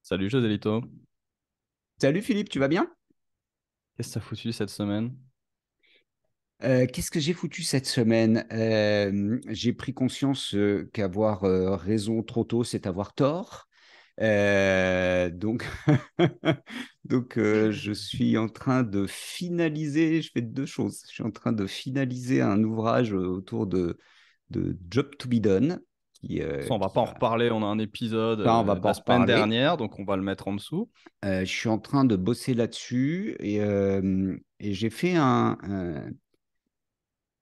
Salut Joselito, Salut Philippe, tu vas bien? qu'est-ce que t'as foutu cette semaine? Qu'est-ce que j'ai foutu cette semaine? J'ai pris conscience qu'avoir raison trop tôt, c'est avoir tort. Donc, je suis en train de finaliser, je fais deux choses. Je suis en train de finaliser un ouvrage autour de Job to be done, Ça, on va qui pas en va, reparler, on a un épisode ça, on va de pas la en semaine reparler. dernière, donc on va le mettre en dessous. Je suis en train de bosser là-dessus et j'ai fait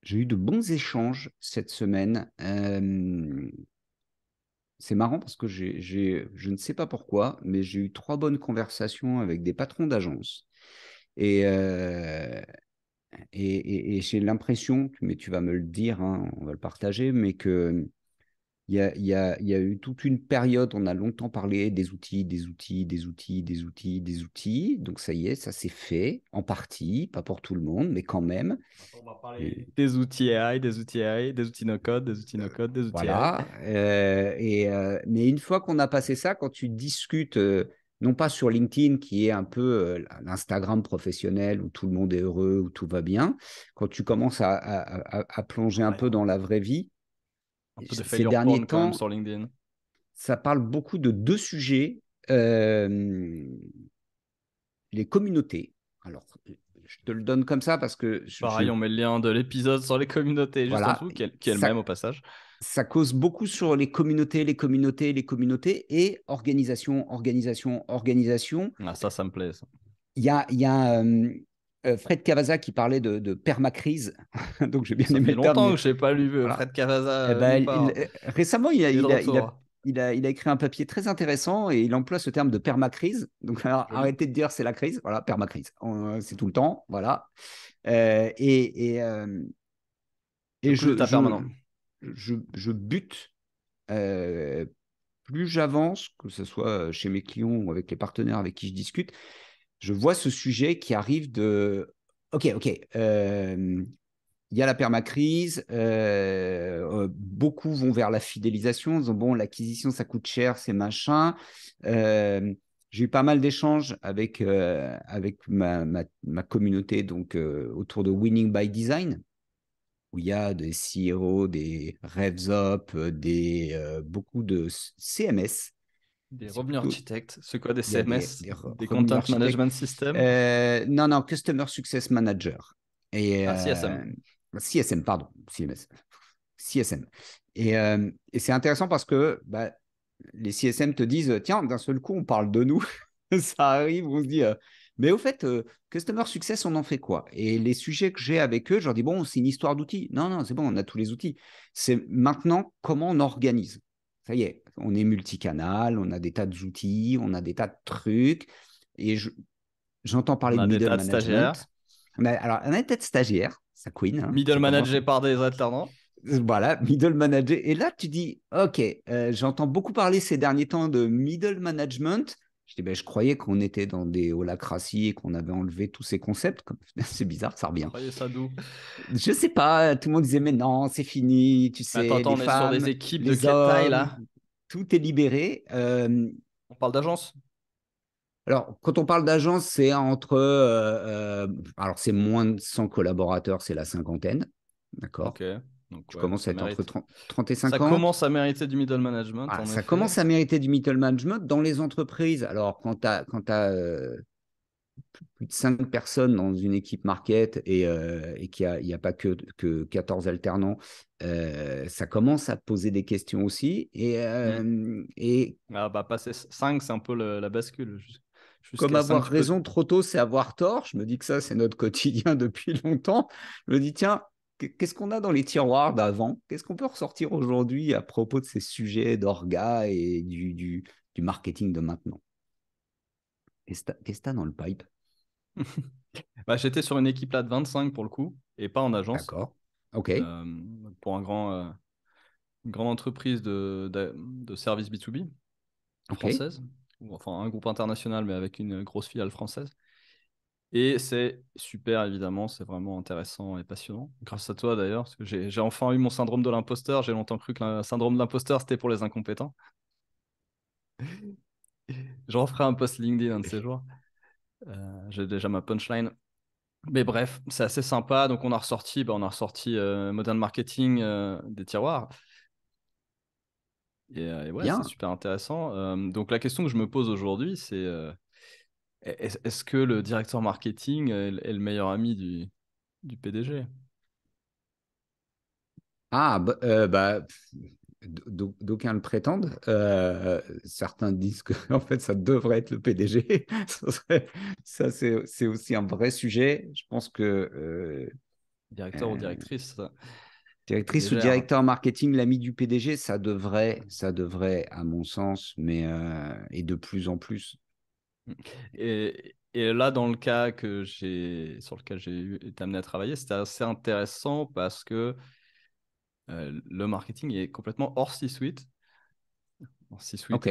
j'ai eu de bons échanges cette semaine. C'est marrant parce que je ne sais pas pourquoi, mais j'ai eu trois bonnes conversations avec des patrons d'agence. Et, euh, et j'ai l'impression, mais tu vas me le dire, hein, on va le partager, mais que il y a eu toute une période, on a longtemps parlé des outils, des outils, des outils, des outils, des outils. Donc ça y est, ça s'est fait en partie, pas pour tout le monde, mais quand même. On va parler des outils AI, des outils AI, des outils no-code, des outils no-code, des outils AI. Voilà. Mais une fois qu'on a passé ça, quand tu discutes, non pas sur LinkedIn, qui est un peu l'Instagram professionnel où tout le monde est heureux, où tout va bien, quand tu commences à plonger un Ah, il y peu a dans la vraie vie, un peu de ces failure derniers porn quand même temps, sur LinkedIn. ça parle beaucoup de deux sujets. euh, les communautés. Alors, je te le donne comme ça parce que Pareil, on met le lien de l'épisode sur les communautés juste en voilà, dessous, qui est le ça, même au passage. ça cause beaucoup sur les communautés, les communautés, les communautés et organisation, organisation, organisation. Ah, ça me plaît, ça. Il y a Fred Cavaza qui parlait de permacrise, donc j'ai bien Ça aimé fait le terme, longtemps mais que je n'ai pas lu voilà. Fred Cavazza Eh nulle ben, part. récemment, Il est de retour. il a écrit un papier très intéressant et il emploie ce terme de permacrise. Donc, alors, Joli. arrêtez de dire c'est la crise. Voilà, permacrise. C'est tout le temps. Voilà. Et, Le et coup d'état permanent. je bute, euh, plus j'avance, que ce soit chez mes clients ou avec les partenaires avec qui je discute, je vois ce sujet qui arrive de OK, OK. Il y a la permacrise, beaucoup vont vers la fidélisation, en disant, bon, l'acquisition, ça coûte cher, c'est machin. Euh, j'ai eu pas mal d'échanges avec ma communauté donc, autour de Winning by Design, où il y a des CEO, des RevsUp, beaucoup de CMS. Des C'est revenus plutôt, architectes. C'est quoi des il y a CMS? des Des revenus Content architectes. Management System? Non, non, Customer Success Manager. Et Ah, CSM. CSM, pardon, CMS. CSM. Et c'est intéressant parce que bah, les CSM te disent, tiens, d'un seul coup, on parle de nous. Ça arrive, on se dit, mais au fait, Customer Success, on en fait quoi? Et les sujets que j'ai avec eux, je leur dis, bon, c'est une histoire d'outils. Non, non, c'est bon, on a tous les outils. C'est maintenant comment on organise. Ça y est, on est multicanal, on a des tas d'outils, on a des tas de trucs. Et j'entends On parler de a des middle tas de stagiaires. management. Alors, on a des tas de stagiaires, ça queen, hein, Middle ça commence. managé par des alternants. Voilà, middle manager. Et là, tu dis, OK, j'entends beaucoup parler ces derniers temps de middle management. Je dis, ben, je croyais qu'on était dans des holacraties et qu'on avait enlevé tous ces concepts. C'est bizarre, ça revient. Croyez ça d'où? Je sais pas, tout le monde disait, mais non, c'est fini, tu Mais attends, sais, attends, les on est sur des femmes, équipes de les quelle taille hommes, là? tout est libéré. On parle d'agence? Alors, quand on parle d'agence, c'est entre, alors c'est moins de 100 collaborateurs, c'est la cinquantaine, d'accord? Ok. Donc Je ouais, commence à ça être entre mérite. 30 et Ça 50. commence à mériter du middle management, Ah, en ça effet. commence à mériter du middle management dans les entreprises. Alors, quand tu as plus de 5 personnes dans une équipe market et il y a pas que 14 alternants, ça commence à poser des questions aussi. Hmm. Et Ah bah passer 5, c'est un peu la bascule. comme Jusqu'à 5, avoir tu peux. raison trop tôt, c'est avoir tort. Je me dis que ça, c'est notre quotidien depuis longtemps. Je me dis, tiens, qu'est-ce qu'on a dans les tiroirs d'avant? Qu'est-ce qu'on peut ressortir aujourd'hui à propos de ces sujets d'orga et du marketing de maintenant? Qu'est-ce que t'as dans le pipe? Bah, j'étais sur une équipe là de 25 pour le coup, et pas en agence. D'accord. OK. Euh, pour une grande entreprise de services B2B OK. française, ou enfin un groupe international mais avec une grosse filiale française. Et c'est super évidemment, c'est vraiment intéressant et passionnant. Grâce à toi d'ailleurs, parce que j'ai enfin eu mon syndrome de l'imposteur. J'ai longtemps cru que le syndrome de l'imposteur c'était pour les incompétents. Je referai un post LinkedIn un de ces jours. J'ai déjà ma punchline. Mais bref, c'est assez sympa. Donc, on a ressorti Modern Marketing des tiroirs. Et ouais, c'est Bien. super intéressant. Donc, la question que je me pose aujourd'hui, c'est est-ce que le directeur marketing est le meilleur ami du PDG? Ah, d'aucuns le prétendent. Certains disent que en fait, ça devrait être le PDG. Ça, c'est aussi un vrai sujet. Je pense que Directeur ou euh, directrice, directrice ou PDG. directeur marketing, l'ami du PDG, ça devrait, à mon sens, mais et de plus en plus. Et là, dans le cas sur lequel été amené à travailler, c'était assez intéressant parce que le marketing est complètement hors C-suite. En C-suite, OK.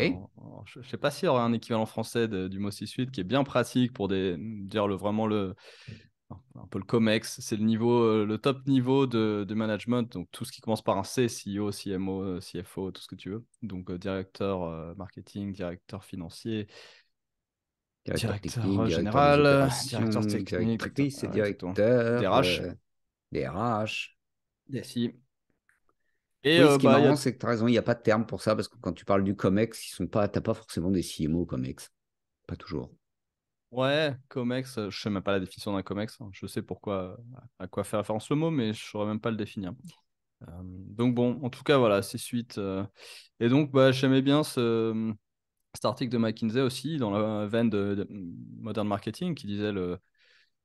je ne sais pas s'il y aurait un équivalent français du mot C-suite qui est bien pratique pour dire vraiment un peu le COMEX. C'est le top niveau de management. Donc tout ce qui commence par un C, CEO, CMO, CFO, tout ce que tu veux. Donc directeur marketing, directeur financier, Directeur technique, directeur directeur des général, directeur opérations, technique, directeur, directrice et exactement. directeur, DRH, des RH. DSI. Et Oui, ce qui est bah, marrant, c'est que tu as raison, il n'y a pas de terme pour ça, parce que quand tu parles du COMEX, t'as pas forcément des CMO COMEX. Pas toujours. ouais, COMEX, je sais même pas la définition d'un COMEX, hein. Je sais pourquoi, à quoi fait référence le mot, mais je saurais même pas le définir. Donc bon, en tout cas, voilà, c'est suite. Et donc, bah, j'aimais bien cet article de McKinsey aussi, dans la veine de Modern Marketing, qui disait le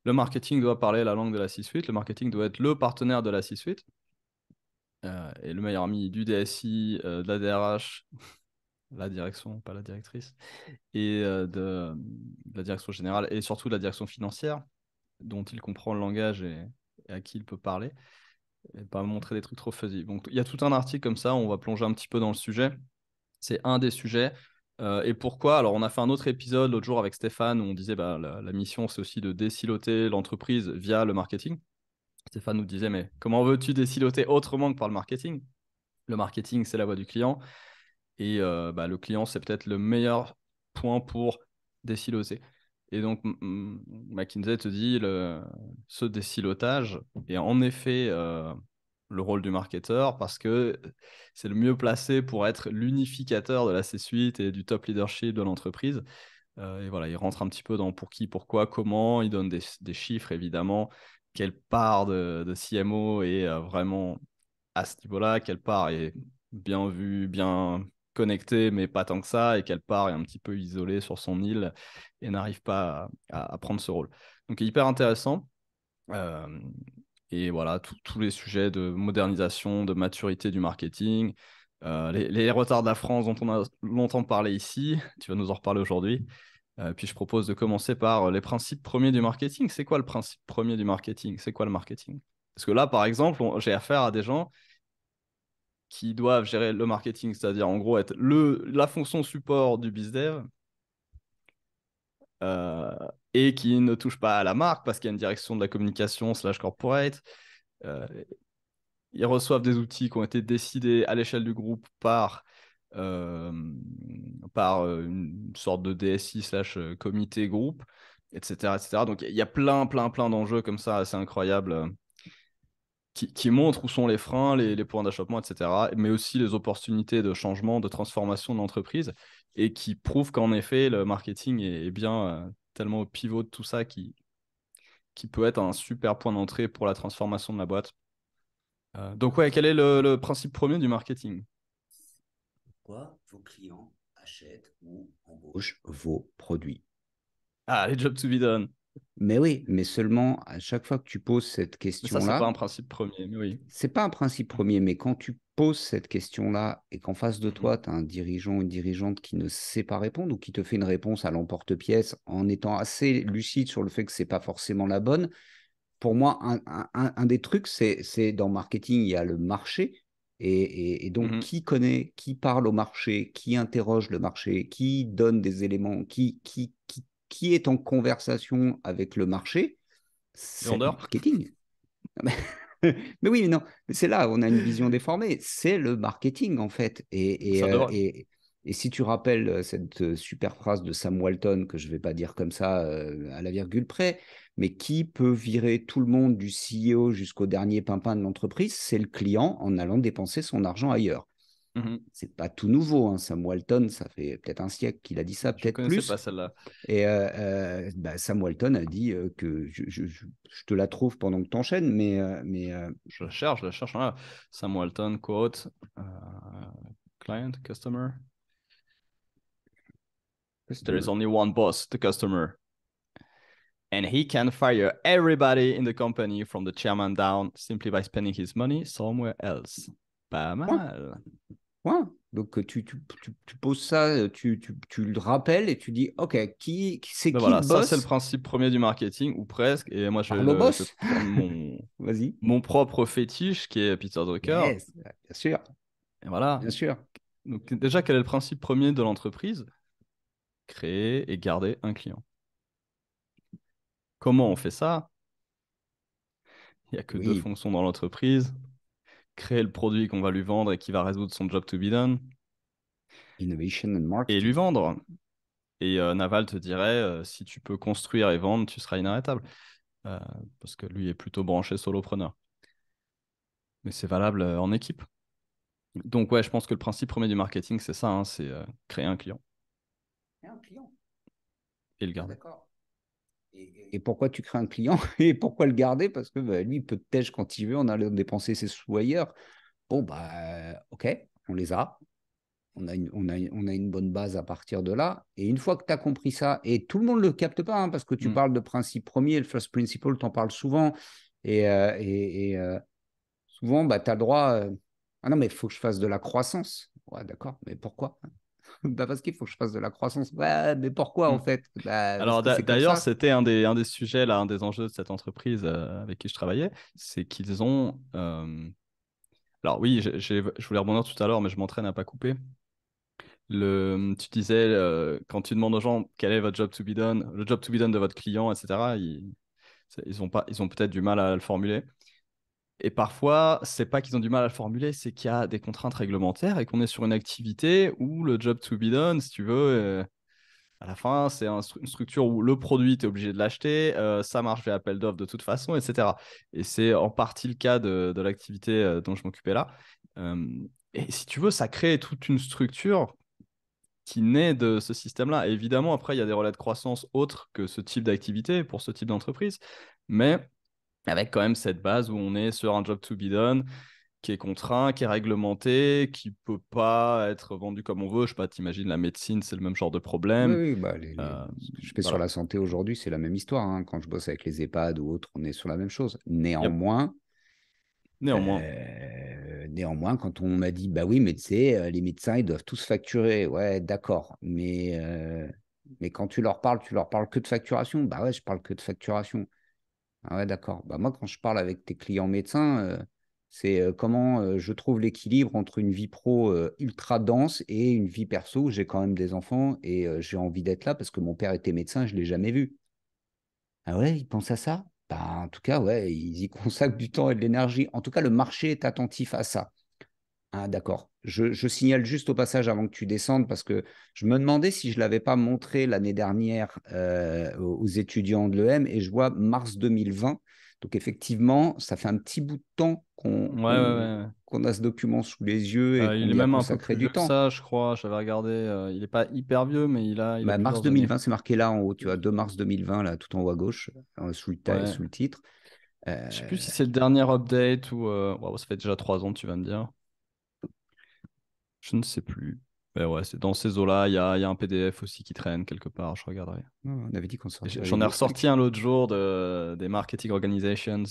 marketing doit parler la langue de la C-suite, le marketing doit être le partenaire de la C-suite, et le meilleur ami du DSI, de la DRH, la direction, pas la directrice, et de la direction générale, et surtout de la direction financière, dont il comprend le langage et à qui il peut parler, et pas montrer des trucs trop fuzzy. Donc, il y a tout un article comme ça, on va plonger un petit peu dans le sujet. C'est un des sujets. Et pourquoi? Alors, on a fait un autre épisode l'autre jour avec Stéphane où on disait bah, la mission, c'est aussi de désiloter l'entreprise via le marketing. Stéphane nous disait, mais comment veux-tu désiloter autrement que par le marketing? Le marketing, c'est la voix du client. Et bah, le client, c'est peut-être le meilleur point pour désiloter. Et donc, McKinsey te dit ce désilotage est en effet le rôle du marketeur parce que c'est le mieux placé pour être l'unificateur de la C-suite et du top leadership de l'entreprise. Et voilà, il rentre un petit peu dans pour qui, pourquoi, comment. Il donne des chiffres, évidemment. Quelle part de CMO est vraiment à ce niveau-là, quelle part est bien vue, bien connectée, mais pas tant que ça, et quelle part est un petit peu isolée sur son île et n'arrive pas à prendre ce rôle. Donc, hyper intéressant. Euh, et voilà, tous les sujets de modernisation, de maturité du marketing, les retards de la France dont on a longtemps parlé ici, tu vas nous en reparler aujourd'hui. Puis je propose de commencer par les principes premiers du marketing. C'est quoi le principe premier du marketing? C'est quoi le marketing? Parce que là, par exemple, j'ai affaire à des gens qui doivent gérer le marketing, c'est-à-dire en gros être la fonction support du BizDev, euh, et qui ne touchent pas à la marque parce qu'il y a une direction de la communication slash corporate. Euh, Ils reçoivent des outils qui ont été décidés à l'échelle du groupe euh, par une sorte de DSI slash comité groupe, etc., etc. Donc il y a plein, plein, plein d'enjeux comme ça assez incroyables qui montrent où sont les freins, les points d'achoppement, etc., mais aussi les opportunités de changement, de transformation de l'entreprise, et qui prouvent qu'en effet, le marketing est bien tellement au pivot de tout ça qui peut être un super point d'entrée pour la transformation de la boîte. Donc ouais, quel est le principe premier du marketing? Pourquoi vos clients achètent ou embauchent vos produits? Ah, les jobs to be done. Mais oui, mais seulement à chaque fois que tu poses cette Mais ça, c'est pas question-là, un principe premier, mais oui. c'est pas un principe premier, mais quand tu poses cette question-là et qu'en face de Mhm. toi, tu as un dirigeant ou une dirigeante qui ne sait pas répondre ou qui te fait une réponse à l'emporte-pièce en étant assez lucide sur le fait que c'est pas forcément la bonne, pour moi, un des trucs, c'est dans marketing, il y a le marché. Et donc, Mhm. qui connaît, qui parle au marché, qui interroge le marché, qui donne des éléments, qui est en conversation avec le marché, Les c'est le vendeurs? marketing. Mais oui, mais non, mais c'est là où on a une vision déformée. C'est le marketing, en fait. Ça devrait. Et si tu rappelles cette super phrase de Sam Walton, que je ne vais pas dire comme ça à la virgule près, mais qui peut virer tout le monde du CEO jusqu'au dernier pimpin de l'entreprise? C'est le client en allant dépenser son argent ailleurs. Mhm. C'est pas tout nouveau, hein. Sam Walton, ça fait peut-être un siècle qu'il a dit ça, Je peut-être connaissais plus. pas celle-là. Et Sam Walton a dit que je te la trouve pendant que tu enchaînes, Je la cherche. Là. Sam Walton, quote, client, customer. There is customer. only one boss, the customer. And he can fire everybody in the company from the chairman down simply by spending his money somewhere else. Pas Point. mal. Point. Donc tu poses ça, tu le rappelles et tu dis, OK, c'est Ben qui le voilà, ça c'est le boss? principe premier du marketing, ou presque. Et moi Parle au je vais boss. prendre Vas-y. mon propre fétiche qui est Peter Drucker. Yes, bien sûr, Et voilà. bien sûr. Donc déjà, quel est le principe premier de l'entreprise? Créer et garder un client. Comment on fait ça? Il n'y a que deux Oui, fonctions dans l'entreprise. Créer le produit qu'on va lui vendre et qui va résoudre son job to be done, innovation and et lui marketing. vendre. Et Naval te dirait, si tu peux construire et vendre, tu seras inarrêtable. Euh, Parce que lui est plutôt branché solopreneur. Mais c'est valable en équipe. Donc ouais, je pense que le principe premier du marketing, c'est ça, hein, c'est créer un client Et un client. et le Ah, garder. d'accord. Et pourquoi tu crées un client et pourquoi le garder? Parce que lui, il peut te tèche quand il veut en allant dépenser ses sous ailleurs. Bon, OK, on les a. On a une bonne base à partir de là. Et une fois que tu as compris ça, et tout le monde ne le capte pas, hein, parce que tu Mm. parles de principe premier, le first principle, tu en parles souvent. Souvent, tu as le droit. Ah non, mais il faut que je fasse de la croissance. Ouais, d'accord, mais pourquoi? Parce qu'il faut que je fasse de la croissance. Ouais, mais pourquoi en Mm. fait? Parce Alors que c'est comme d'ailleurs, ça. c'était un des sujets, là, un des enjeux de cette entreprise avec qui je travaillais, c'est qu'ils ont... Alors oui, je voulais rebondir tout à l'heure, mais je m'entraîne à pas couper. Tu disais, quand tu demandes aux gens quel est votre job to be done, le job to be done de votre client, etc., ils ont peut-être du mal à le formuler. Et parfois, c'est pas qu'ils ont du mal à le formuler, c'est qu'il y a des contraintes réglementaires et qu'on est sur une activité où le job to be done, si tu veux, à la fin, c'est une structure où le produit, tu es obligé de l'acheter, ça marche via appel d'offres de toute façon, etc. Et c'est en partie le cas de l'activité dont je m'occupais là. Euh, et si tu veux, ça crée toute une structure qui naît de ce système-là. Et évidemment, après, il y a des relais de croissance autres que ce type d'activité pour ce type d'entreprise, mais avec quand même cette base où on est sur un job to be done qui est contraint, qui est réglementé, qui peut pas être vendu comme on veut. Je sais pas, t'imagines, la médecine, c'est le même genre de Oui, problème. oui, Euh, ce que je fais sur voilà. la santé aujourd'hui, c'est la même histoire, hein. Quand je bosse avec les EHPAD ou autres, on est sur la même chose. Yep. Néanmoins. Néanmoins, quand on m'a dit, bah oui, mais tu sais, les médecins, ils doivent tous facturer. Ouais, d'accord. Mais quand tu leur parles que de facturation. Bah ouais, je parle que de facturation. Ah ouais, d'accord. Bah moi, quand je parle avec tes clients médecins, c'est comment je trouve l'équilibre entre une vie pro ultra dense et une vie perso où j'ai quand même des enfants et j'ai envie d'être là parce que mon père était médecin, je ne l'ai jamais vu. Ah ouais, ils pensent à ça? Bah, en tout cas, ouais, ils y consacrent du temps et de l'énergie. En tout cas, le marché est attentif à ça. Ah, d'accord. Je signale juste au passage avant que tu descendes parce que je me demandais si je ne l'avais pas montré l'année dernière aux étudiants de l'EM et je vois mars 2020. Donc, effectivement, ça fait un petit bout de temps Ouais, ouais, ouais. qu'on a ce document sous les yeux et qu'on Il est y a même un peu consacré plus vieux du que temps. ça, je crois. J'avais regardé. Il est pas hyper vieux, mais il a Mars plusieurs années. 2020, c'est marqué là en haut, tu vois, 2 mars 2020, là, tout en haut à gauche, Ouais. sous le titre. Je sais plus Euh, si c'est le dernier update ou. Wow, ça fait déjà 3 ans, tu vas me dire. Je ne sais plus. Mais ouais, c'est dans ces eaux-là. Il y a un PDF aussi qui traîne quelque part. Je regarderai. on avait dit qu'on Et sortirait j'en ai des ressorti trucs. un l'autre jour des marketing organizations,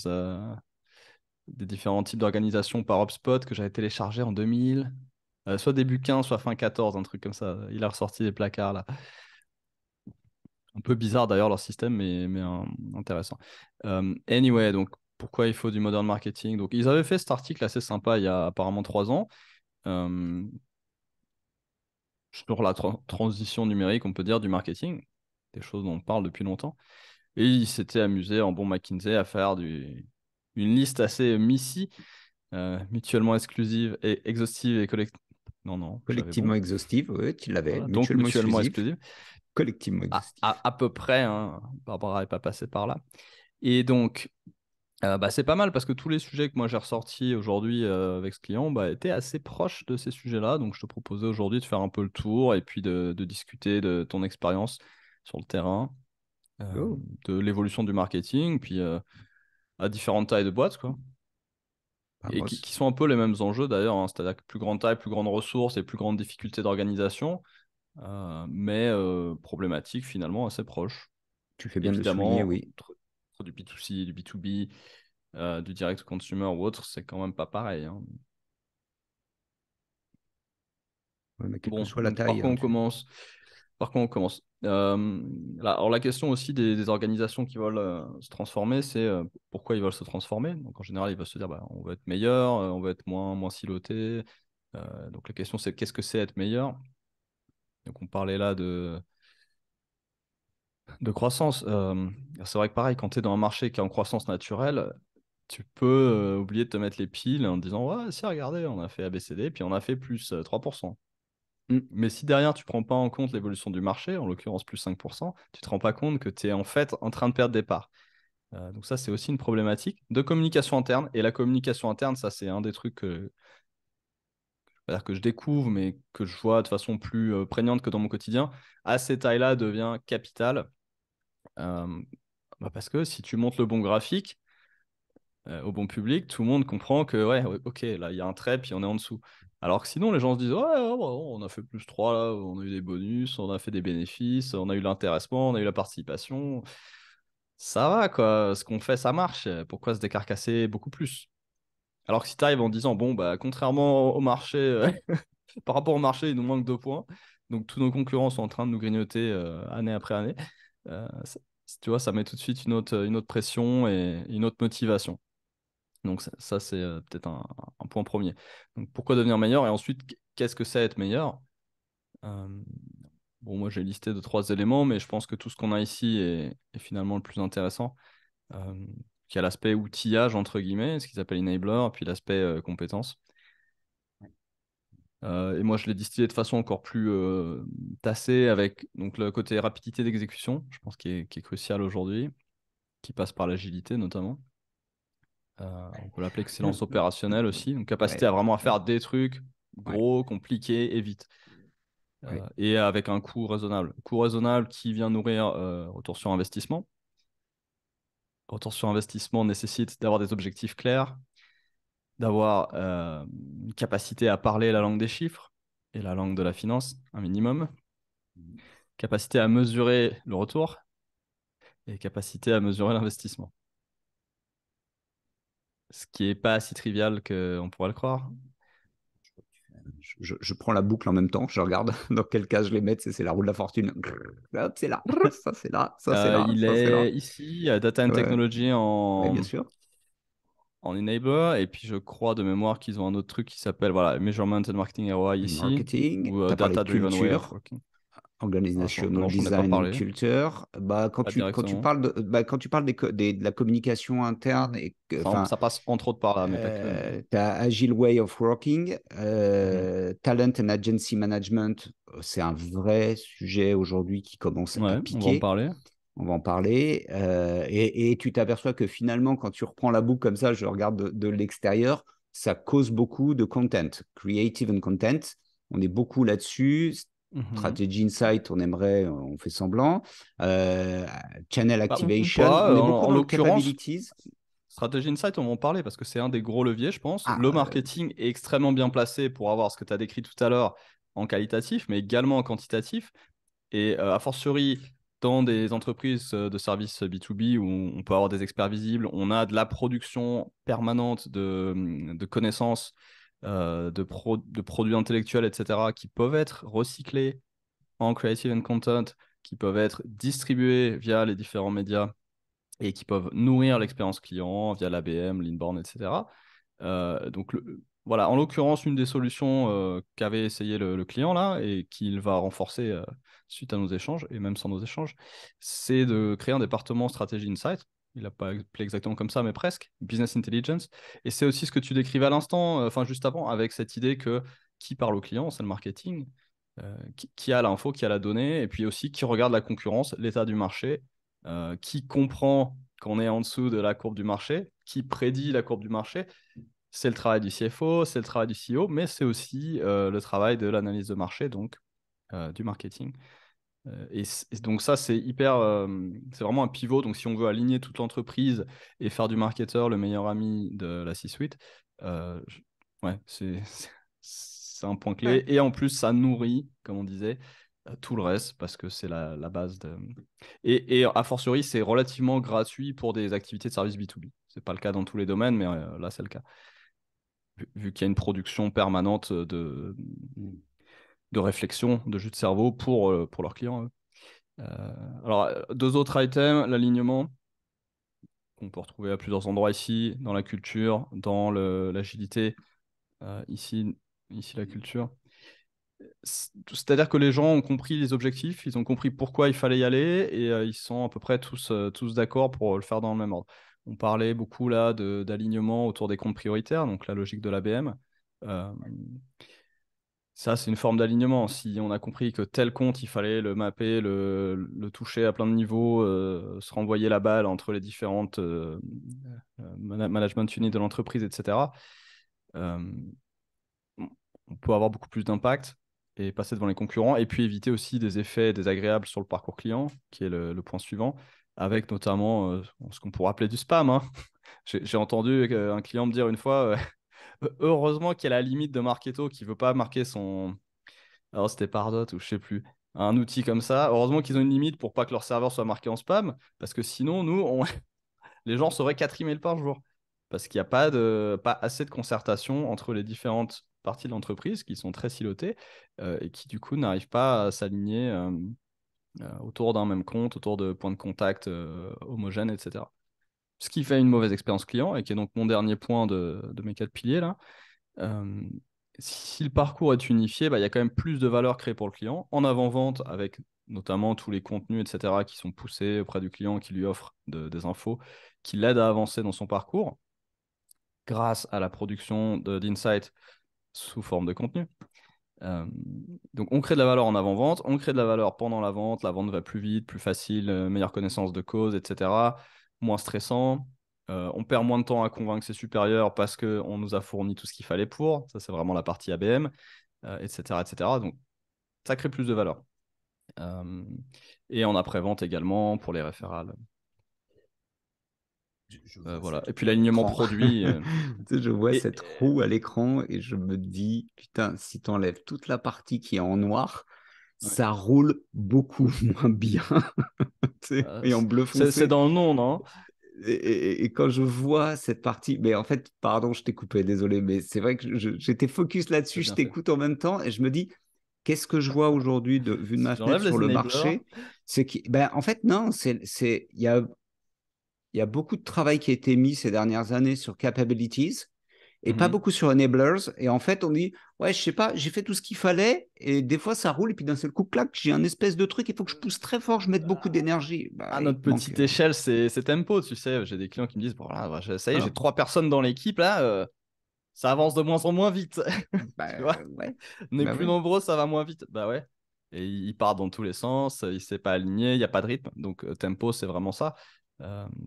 des différents types d'organisations par HubSpot que j'avais téléchargé en 2000. Soit début 15, soit fin 14, un truc comme ça. Il a ressorti des placards là. Un peu bizarre d'ailleurs leur système, mais intéressant. Anyway, donc pourquoi il faut du modern marketing? Donc ils avaient fait cet article assez sympa il y a apparemment 3 ans euh, sur la transition numérique, on peut dire, du marketing, des choses dont on parle depuis longtemps. Et ils s'étaient amusés en bon McKinsey à faire une liste assez mutuellement exclusive et exhaustive et collective. Non, non, j'avais Collectivement bon. exhaustive, oui, tu l'avais. Voilà, donc Mutuellement mutuellement exclusive, exclusive. collectivement exhaustive. À peu près, hein, Barbara n'est pas passée par là. Et donc, bah, c'est pas mal parce que tous les sujets que moi j'ai ressortis aujourd'hui avec ce client étaient assez proches de ces sujets-là. Donc, je te proposais aujourd'hui de faire un peu le tour et puis de discuter de ton expérience sur le terrain, Oh, de l'évolution du marketing, puis à différentes tailles de boîtes, quoi. bah, Et qui sont un peu les mêmes enjeux d'ailleurs, hein. C'est-à-dire que plus grande taille, plus grande ressources et plus grande difficulté d'organisation, mais problématiques finalement assez proches. tu fais bien de le souligner, Évidemment, oui. entre du B2C, du B2B, du direct consumer ou autre, c'est quand même pas pareil, hein. Ouais, mais quelle que Bon, soit la donc par taille, quoi hein, on commence? Par quoi on commence? Alors la question aussi des organisations qui veulent se transformer, c'est pourquoi ils veulent se transformer. Donc en général, ils veulent se dire bah, on veut être meilleur, on veut être moins siloté. Donc la question c'est qu'est-ce que c'est être meilleur? Donc on parlait là de croissance. C'est vrai que pareil, quand tu es dans un marché qui est en croissance naturelle, tu peux oublier de te mettre les piles en disant ouais, si, regardez, on a fait ABCD, puis on a fait plus 3%. Mais si derrière, tu prends pas en compte l'évolution du marché, en l'occurrence plus 5%, tu te rends pas compte que tu es en fait en train de perdre des parts. Donc ça, c'est aussi une problématique de communication interne. Et la communication interne, ça, c'est un des trucs que je découvre, mais que je vois de façon plus prégnante que dans mon quotidien. À ces tailles-là, devient capital. Euh, Parce que si tu montes le bon graphique au bon public, tout le monde comprend que, ouais, ok, là, il y a un trait, puis on est en dessous. Alors que sinon, les gens se disent, ouais, ouais, bon, on a fait plus 3 là, on a eu des bonus, on a fait des bénéfices, on a eu l'intéressement, on a eu la participation. Ça va, quoi. Ce qu'on fait, ça marche. Pourquoi se décarcasser beaucoup plus? Alors que si tu arrives en disant, bon, bah, contrairement au marché, par rapport au marché, il nous manque 2 points. Donc, tous nos concurrents sont en train de nous grignoter année après année. Tu vois, ça met tout de suite une autre pression et une autre motivation. Donc, ça, c'est peut-être un point premier. Donc, pourquoi devenir meilleur? Et ensuite, qu'est-ce que c'est être meilleur? Euh, bon, moi, j'ai listé 2, 3 éléments, mais je pense que tout ce qu'on a ici est finalement le plus intéressant. Euh, qui a l'aspect outillage, entre guillemets, ce qu'ils appellent enabler, puis l'aspect compétence. Et moi, je l'ai distillé de façon encore plus tassée avec donc, le côté rapidité d'exécution, je pense qui est crucial aujourd'hui, qui passe par l'agilité notamment. On peut l'appeler excellence opérationnelle aussi, donc capacité Ouais, à vraiment ouais, faire des trucs ouais, gros, compliqués et vite. ouais. Et avec un coût raisonnable. Coût raisonnable qui vient nourrir retour sur investissement. Retour sur investissement nécessite d'avoir des objectifs clairs, d'avoir une capacité à parler la langue des chiffres et la langue de la finance, un minimum. Capacité à mesurer le retour et capacité à mesurer l'investissement. Ce qui n'est pas si trivial qu'on pourrait le croire. Je prends la boucle en même temps, je regarde dans quel cas je les mets, c'est la roue de la fortune. Hop, c'est là, ça c'est là, ça c'est là, Il ça c'est là. est ici à Data and Ouais, Technology ouais, bien sûr. en enabler. Et puis je crois de mémoire qu'ils ont un autre truc qui s'appelle voilà, Measurement and Marketing ROI ici, Marketing, ou tu as parlé de Data Driven Way of culture, Working. organizational Non, j'en ai pas design and parlé, culture. Bah, pas quand tu directement. parles quand tu parles de la communication interne, enfin, Ça passe entre autres par là, mais pas que. tu as Agile Way of Working, Mhm. Talent and Agency Management, c'est un vrai sujet aujourd'hui qui commence à Ouais, on va en piquer. parler. On va en parler. Et tu t'aperçois que finalement, quand tu reprends la boucle comme ça, je regarde de l'extérieur, ça cause beaucoup de content, creative and content. On est beaucoup là-dessus. Mhm. Strategy Insight, on aimerait, on fait semblant. Euh, Channel Ou Activation, on pas, est beaucoup en dans le l'occurrence, capabilities. Strategy Insight, on va en parler parce que c'est un des gros leviers, je pense. Ah, Le marketing est extrêmement bien placé pour avoir ce que tu as décrit tout à l'heure en qualitatif, mais également en quantitatif. Et a fortiori, dans des entreprises de services B2B où on peut avoir des experts visibles, on a de la production permanente de connaissances, de produits intellectuels, etc., qui peuvent être recyclés en creative and content, qui peuvent être distribués via les différents médias et qui peuvent nourrir l'expérience client via l'ABM, l'inbound, etc. Donc voilà, en l'occurrence, une des solutions qu'avait essayé le client là et qu'il va renforcer suite à nos échanges et même sans nos échanges, c'est de créer un département stratégie insight. Il n'a pas appelé exactement comme ça, mais presque, business intelligence. Et c'est aussi ce que tu décrivais à l'instant, enfin juste avant, avec cette idée que qui parle au client, c'est le marketing, qui a l'info, qui a la donnée, et puis aussi qui regarde la concurrence, l'état du marché, qui comprend qu'on est en dessous de la courbe du marché, qui prédit la courbe du marché. C'est le travail du CFO, c'est le travail du CEO, mais c'est aussi le travail de l'analyse de marché, donc du marketing. Et donc ça, c'est vraiment un pivot. Donc si on veut aligner toute l'entreprise et faire du marketeur le meilleur ami de la C-suite, ouais, c'est un point clé. Ouais. Et en plus, ça nourrit, comme on disait, tout le reste parce que c'est la base de. Et a fortiori, c'est relativement gratuit pour des activités de service B2B. C'est pas le cas dans tous les domaines, mais là, c'est le cas. Vu qu'il y a une production permanente de réflexion, de jus de cerveau pour leurs clients. Alors, deux autres items, l'alignement, qu'on peut retrouver à plusieurs endroits ici, dans la culture, dans l'agilité, ici la culture. C'est-à-dire que les gens ont compris les objectifs, ils ont compris pourquoi il fallait y aller et ils sont à peu près tous d'accord pour le faire dans le même ordre. On parlait beaucoup là d'alignement autour des comptes prioritaires, donc la logique de l'ABM. Euh, Ça, c'est une forme d'alignement. Si on a compris que tel compte, il fallait le mapper, le toucher à plein de niveaux, se renvoyer la balle entre les différentes management units de l'entreprise, etc., euh, on peut avoir beaucoup plus d'impact et passer devant les concurrents. Et puis éviter aussi des effets désagréables sur le parcours client, qui est le point suivant, avec notamment ce qu'on pourrait appeler du spam, hein. J'ai entendu un client me dire une fois, heureusement qu'il y a la limite de Marketo qui ne veut pas marquer son. Alors, c'était Pardot ou je sais plus. Un outil comme ça. Heureusement qu'ils ont une limite pour pas que leur serveur soit marqué en spam, parce que sinon, les gens seraient 4 emails par jour. Parce qu'il n'y a pas assez de concertation entre les différentes parties de l'entreprise qui sont très silotées et qui, du coup, n'arrivent pas à s'aligner autour d'un même compte, autour de points de contact homogènes, etc. Ce qui fait une mauvaise expérience client et qui est donc mon dernier point de mes 4 piliers là. Euh, Si le parcours est unifié, bah, il y a quand même plus de valeur créée pour le client, en avant-vente, avec notamment tous les contenus, etc., qui sont poussés auprès du client, qui lui offrent des infos, qui l'aident à avancer dans son parcours, grâce à la production d'insights sous forme de contenu. Euh, donc on crée de la valeur en avant-vente, on crée de la valeur pendant la vente va plus vite, plus facile, meilleure connaissance de cause, etc., moins stressant. On perd moins de temps à convaincre ses supérieurs parce qu'on nous a fourni tout ce qu'il fallait pour. Ça, c'est vraiment la partie ABM, etc., etc. Donc, ça crée plus de valeur. Euh, et en après-vente également pour les référals. Je vois Voilà. cette Et puis roue à l'alignement l'écran. produit. Tu sais, je vois Et, cette roue à l'écran et je me dis, putain, si tu enlèves toute la partie qui est en noir, ouais. ça roule beaucoup moins bien. Tu sais, et en bleu C'est foncé. dans le nom, non? Et quand je vois cette partie, mais en fait, pardon, je t'ai coupé, désolé, mais c'est vrai que j'étais focus C'est là-dessus, je bien fait. t'écoute en même temps et je me dis, qu'est-ce que je vois aujourd'hui, vu de Si ma fenêtre j'enlève sur les le enablers, marché? C'est que, ben, en fait, non, il y a beaucoup de travail qui a été mis ces dernières années sur capabilities et pas mhm. beaucoup sur enablers. Et en fait, on dit, ouais, je sais pas, j'ai fait tout ce qu'il fallait et des fois ça roule et puis d'un seul coup, clac, j'ai un espèce de truc, il faut que je pousse très fort, je mette beaucoup d'énergie. Bah, À il notre manque. petite échelle, c'est tempo, tu sais. J'ai des clients qui me disent, bon, là, ça y est, j'ai Voilà. 3 personnes dans l'équipe, là, ça avance de moins en moins vite. Tu vois, Bah, ouais. on est Bah plus ouais. nombreux, ça va moins vite. Bah ouais. Et il part dans tous les sens, il ne s'est pas aligné, il n'y a pas de rythme. Donc tempo, c'est vraiment ça.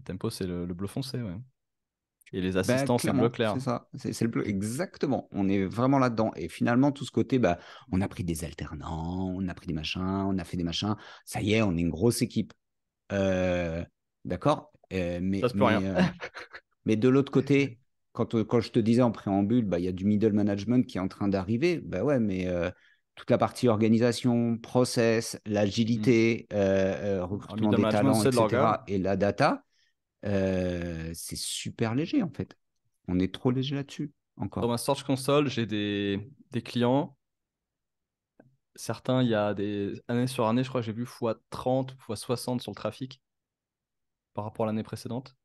Tempo, c'est le bleu foncé, ouais. Et les Bah, assistants, c'est le bleu clairement, clair. c'est ça. C'est le bleu. Exactement. On est vraiment là-dedans. Et finalement, tout ce côté, bah, on a pris des alternants, on a pris des machins, on a fait des machins. Ça y est, on est une grosse équipe. Euh, d'accord? Ça se peut rien. Mais de l'autre côté, quand je te disais en préambule, bah, il y a du middle management qui est en train d'arriver. Bah ouais, mais toute la partie organisation, process, Hmm. l'agilité, Alors, recrutement middle des management, talents, c'est de l'orga. etc., et la data, c'est super léger en fait. On est trop léger là-dessus Dans encore. ma Search Console, j'ai des clients. Certains, il y a des années sur année, je crois que j'ai vu x30, x60 sur le trafic par rapport à l'année précédente.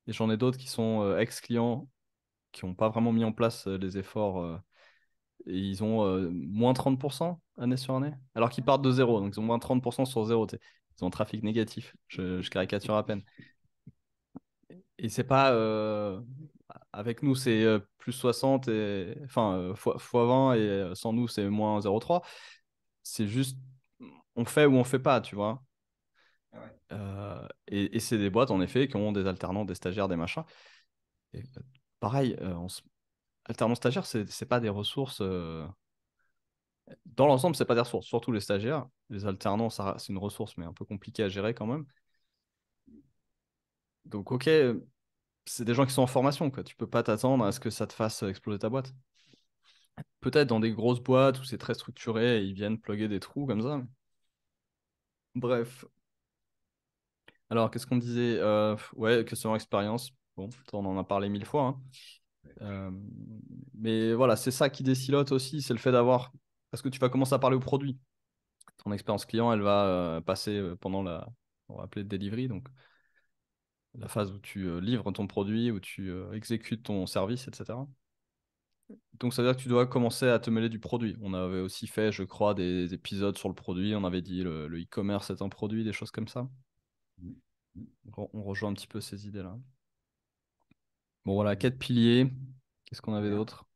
Et j'en ai d'autres qui sont ex-clients qui n'ont pas vraiment mis en place les efforts et ils ont moins 30% année sur année. Alors qu'ils partent de zéro, donc ils ont moins 30% sur zéro. Ils ont un trafic négatif. Je caricature à peine. Et c'est pas. avec nous, c'est plus 60, enfin, fois 20, et sans nous, c'est moins 0,3. C'est juste, on fait ou on fait pas, tu vois. Et c'est des boîtes, en effet, qui ont des alternants, des stagiaires, des machins. Et, pareil, alternants stagiaires, c'est pas des ressources. Dans l'ensemble, c'est pas des ressources, surtout les stagiaires. Les alternants, ça, c'est une ressource, mais un peu compliquée à gérer quand même. Donc, ok, c'est des gens qui sont en formation, quoi. Tu peux pas t'attendre à ce que ça te fasse exploser ta boîte. Peut-être dans des grosses boîtes où c'est très structuré et ils viennent plugger des trous comme ça. Bref. Alors, qu'est-ce qu'on disait? Ouais, customer experience. Bon, on en a parlé 1000 fois, hein. Euh, mais voilà, c'est ça qui décilote aussi, c'est le fait d'avoir. Parce que tu vas commencer à parler au produit. Ton expérience client, elle va passer pendant on va appeler delivery, donc la phase où tu livres ton produit, où tu exécutes ton service, etc. Donc ça veut dire que tu dois commencer à te mêler du produit. On avait aussi fait, je crois, des épisodes sur le produit. On avait dit le e-commerce est un produit, des choses comme ça. Donc, on rejoint un petit peu ces idées-là. Bon voilà, 4 piliers. Qu'est-ce qu'on avait d'autre?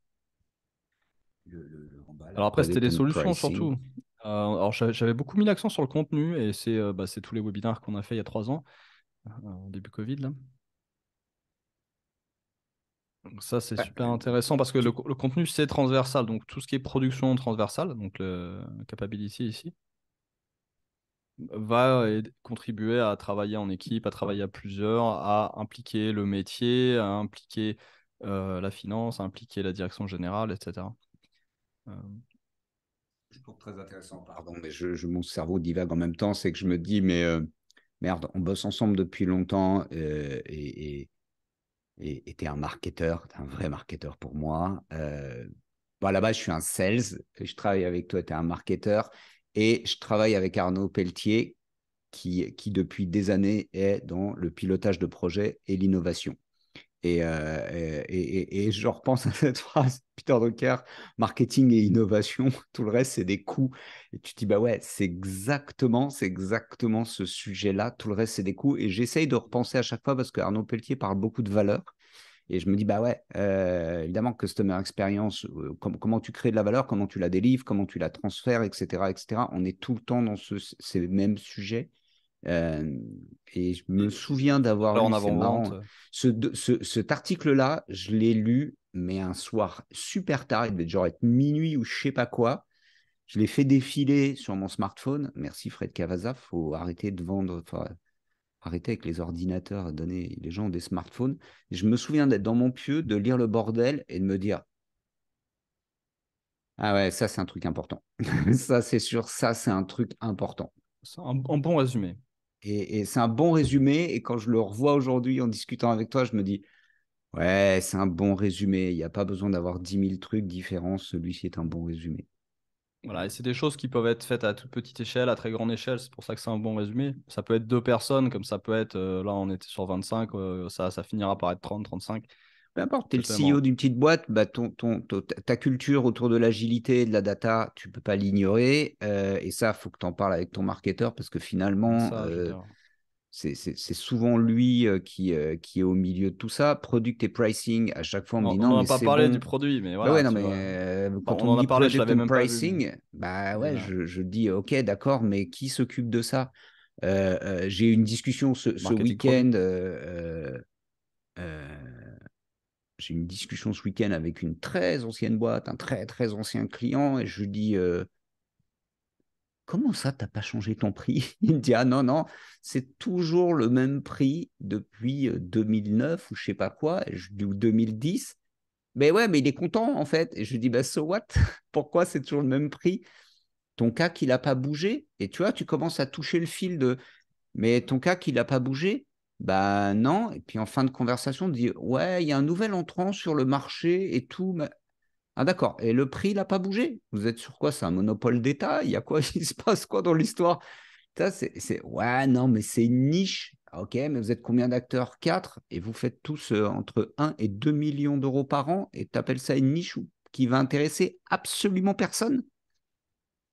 La Alors après, c'était les product and solutions pricing. surtout. Alors j'avais beaucoup mis l'accent sur le contenu et c'est tous les webinaires qu'on a fait il y a 3 ans, au début Covid, là. Donc ça, c'est Ouais, super intéressant parce que le, tu- le contenu, c'est transversal. Donc tout ce qui est production transversale, donc le capability ici, va contribuer à travailler en équipe, à travailler à plusieurs, à impliquer le métier, à impliquer la finance, à impliquer la direction générale, etc. Euh, je trouve très intéressant. Pardon, mais mon cerveau divague en même temps. C'est que je me dis, mais merde, on bosse ensemble depuis longtemps et t'es un marketeur, t'es un vrai marketeur pour moi. Bon, là-bas, je suis un sales. Je travaille avec toi, t'es un marketeur. Et je travaille avec Arnaud Pelletier, qui depuis des années est dans le pilotage de projet et l'innovation. Et je repense à cette phrase, Peter Drucker, marketing et innovation, tout le reste, c'est des coûts. Et tu te dis, bah ouais, c'est exactement ce sujet-là, tout le reste, c'est des coûts. Et j'essaye de repenser à chaque fois parce que Arnaud Pelletier parle beaucoup de valeur. Et je me dis, bah ouais, évidemment, customer experience, comment tu crées de la valeur, comment tu la délivres, comment tu la transfères, etc., etc. On est tout le temps dans ces mêmes sujets. Euh, et je me souviens d'avoir Alors lu, en c'est avant-vente, marrant, cet article-là, je l'ai lu, mais un soir super tard, il devait genre être minuit ou je sais pas quoi. Je l'ai fait défiler sur mon smartphone. Merci Fred Cavaza, faut arrêter de vendre, enfin, arrêter avec les ordinateurs, donner les gens ont des smartphones. Je me souviens d'être dans mon pieu, de lire le bordel et de me dire, ah ouais, ça c'est un truc important. Ça c'est sûr, ça c'est un truc important. c'est un bon résumé. Et c'est un bon résumé. Et quand je le revois aujourd'hui en discutant avec toi, je me dis, ouais, c'est un bon résumé. Il n'y a pas besoin d'avoir 10 000 trucs différents. Celui-ci est un bon résumé. Voilà, et c'est des choses qui peuvent être faites à toute petite échelle, à très grande échelle, c'est pour ça que c'est un bon résumé. Ça peut être 2 personnes, comme ça peut être, là on était sur 25, ça finira par être 30, 35. Peu importe, tu es le CEO Totalement. d'une petite boîte, bah ta culture autour de l'agilité et de la data, tu peux pas l'ignorer. Et ça, il faut que tu en parles avec ton marketeur parce que finalement, Ça, je veux dire. c'est souvent lui qui est au milieu de tout ça. Product et pricing, à chaque fois, on me dit On non, n'en mais mais c'est c'est parlé du bon. produit, mais Bah ouais, voilà, non, tu mais vois. Enfin, quand on on me en a dit parlé, je product l'avais and même pas vu, mais pricing, bah il est ouais, là. je dis ok, d'accord, mais qui s'occupe de ça? J'ai eu une discussion ce Marketing produit. week-end. J'ai eu une discussion ce week-end avec une très ancienne boîte, un très très ancien client, et je lui dis comment ça, t'as pas changé ton prix? Il me dit ah non, non, c'est toujours le même prix depuis 2009 ou je sais pas quoi, ou 2010. Mais ouais, mais il est content en fait. Et je lui dis bah so what? Pourquoi c'est toujours le même prix? Ton cas qu'il n'a pas bougé. Et tu vois, tu commences à toucher le fil de mais ton cas qu'il n'a pas bougé, bah non. Et puis en fin de conversation, on dit ouais, il y a un nouvel entrant sur le marché et tout. Ah d'accord. Et le prix, il n'a pas bougé. Vous êtes sur quoi? C'est un monopole d'État? Il y a quoi? Il se passe quoi dans l'histoire? Ça, ouais, non, mais c'est une niche. Ah, ok, mais vous êtes combien d'acteurs? Quatre. Et vous faites tous entre 1 et 2 millions d'euros par an. Et tu appelles ça une niche qui va intéresser absolument personne?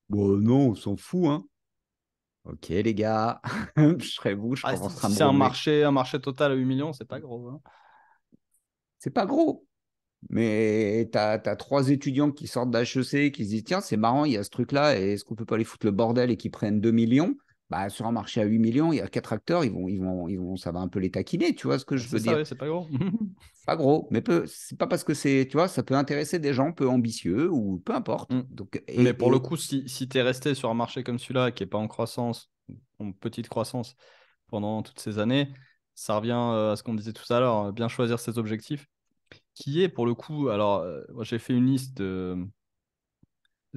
Bon, non, on s'en fout, hein. Ok, les gars, je serai vous, je Ah, si commencerai à si me c'est un relever. marché, un marché total à 8 millions, c'est pas gros, hein. c'est pas gros. Mais tu as 3 étudiants qui sortent d'HEC qui se disent tiens, c'est marrant, il y a ce truc-là, et est-ce qu'on peut pas les foutre le bordel et qu'ils prennent 2 millions? Bah, sur un marché à 8 millions, il y a 4 acteurs, ça va un peu les taquiner, tu vois ce que je C'est veux ça, dire? ouais, c'est pas gros. Pas gros, mais c'est pas parce que c'est, tu vois, ça peut intéresser des gens peu ambitieux ou peu importe. Mm. Donc, Mais pour le coup, si tu es resté sur un marché comme celui-là, qui n'est pas en croissance, en petite croissance pendant toutes ces années, ça revient à ce qu'on disait tout à l'heure, bien choisir ses objectifs, qui est pour le coup, alors moi, j'ai fait une liste de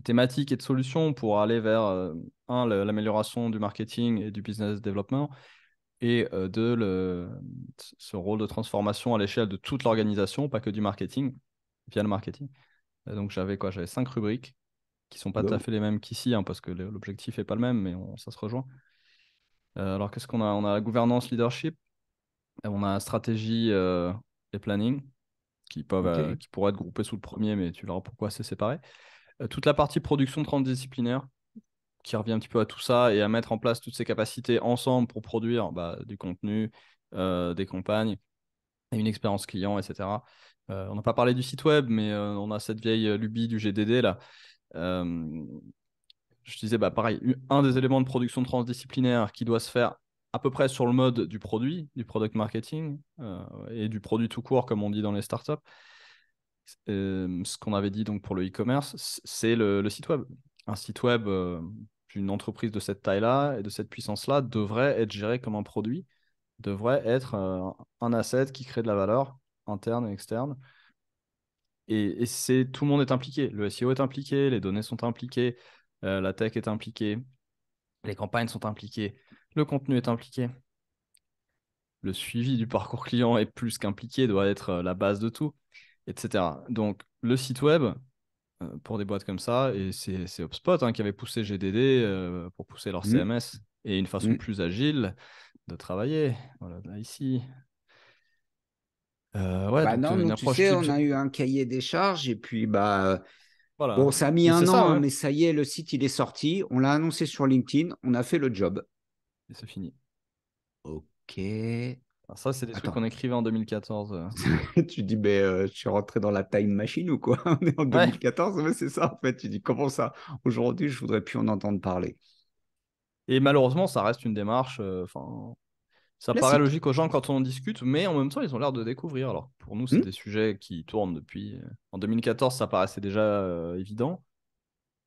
thématiques et de solutions pour aller vers, l'amélioration du marketing et du business development, et deux, ce rôle de transformation à l'échelle de toute l'organisation, pas que du marketing, via le marketing. Et donc j'avais quoi? J'avais 5 rubriques qui sont pas tout à go. fait les mêmes qu'ici, hein, parce que l'objectif est pas le même, mais ça se rejoint. Alors qu'est-ce qu'on a? On a la gouvernance leadership, et on a la stratégie et planning, Ok. qui pourraient être groupés sous le premier, mais tu verras pourquoi c'est séparé. Toute la partie production transdisciplinaire, qui revient un petit peu à tout ça et à mettre en place toutes ces capacités ensemble pour produire du contenu, des campagnes et une expérience client, etc. On n'a pas parlé du site web, mais on a cette vieille lubie du GDD là. Euh, je disais, pareil, un des éléments de production transdisciplinaire qui doit se faire à peu près sur le mode du produit, du product marketing et du produit tout court, comme on dit dans les startups. Ce qu'on avait dit donc pour le e-commerce, c'est le site web. Un site web d'une entreprise de cette taille-là et de cette puissance-là devrait être géré comme un produit, devrait être un asset qui crée de la valeur interne et externe. Et tout le monde est impliqué. Le SEO est impliqué, les données sont impliquées, la tech est impliquée, les campagnes sont impliquées, le contenu est impliqué, le suivi du parcours client est plus qu'impliqué, doit être la base de tout, etc. Donc, le site web, pour des boîtes comme ça, et c'est HubSpot qui avait poussé GDD pour pousser leur Hmm, CMS et une façon hmm. plus agile de travailler. Voilà, là, ici. Ouais, Bah donc non, une nous, tu approche sais, type. on a eu un cahier des charges et puis, bah, bon, Voilà. ça a mis Mais c'est un ça, an, hein, ouais. mais ça y est, le site, il est sorti. On l'a annoncé sur LinkedIn. On a fait le job. Et c'est fini. Ok. Alors ça, c'est des trucs Attends. qu'on écrivait en 2014. Tu dis, mais je suis rentré dans la time machine ou quoi? On est en Ouais. 2014, mais c'est ça, en fait. Tu dis, comment ça? Aujourd'hui, je voudrais plus en entendre parler. Et malheureusement, ça reste une démarche. Enfin, ça paraît Classique. logique aux gens quand on en discute, mais en même temps, ils ont l'air de découvrir. Alors, pour nous, c'est Hmm. des sujets qui tournent depuis. En 2014, ça paraissait déjà évident.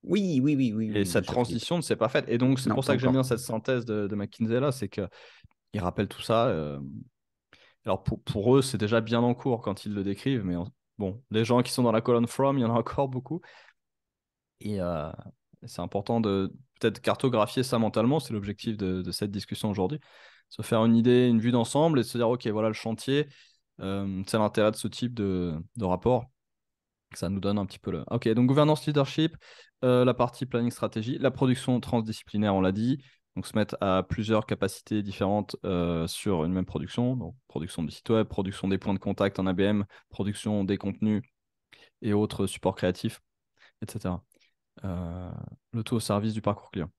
Oui, oui, oui, oui, Et oui, bien cette sûr. transition ne s'est pas faite. Et donc, c'est Non, pour pas ça que j'aime bien encore. cette synthèse de McKinsey là, c'est qu'ils rappellent tout ça. Alors, pour eux, c'est déjà bien en cours quand ils le décrivent, mais bon, les gens qui sont dans la colonne From, il y en a encore beaucoup. Et c'est important de peut-être cartographier ça mentalement, c'est l'objectif de cette discussion aujourd'hui. Se faire une idée, une vue d'ensemble et se dire, OK, voilà le chantier, c'est l'intérêt de ce type de rapport. Ça nous donne un petit peu le. OK, donc gouvernance leadership, la partie planning stratégie, la production transdisciplinaire, on l'a dit. Donc se mettre à plusieurs capacités différentes sur une même production. Donc production du site web, production des points de contact en ABM, production des contenus et autres supports créatifs, etc. Euh, le tout au service du parcours client.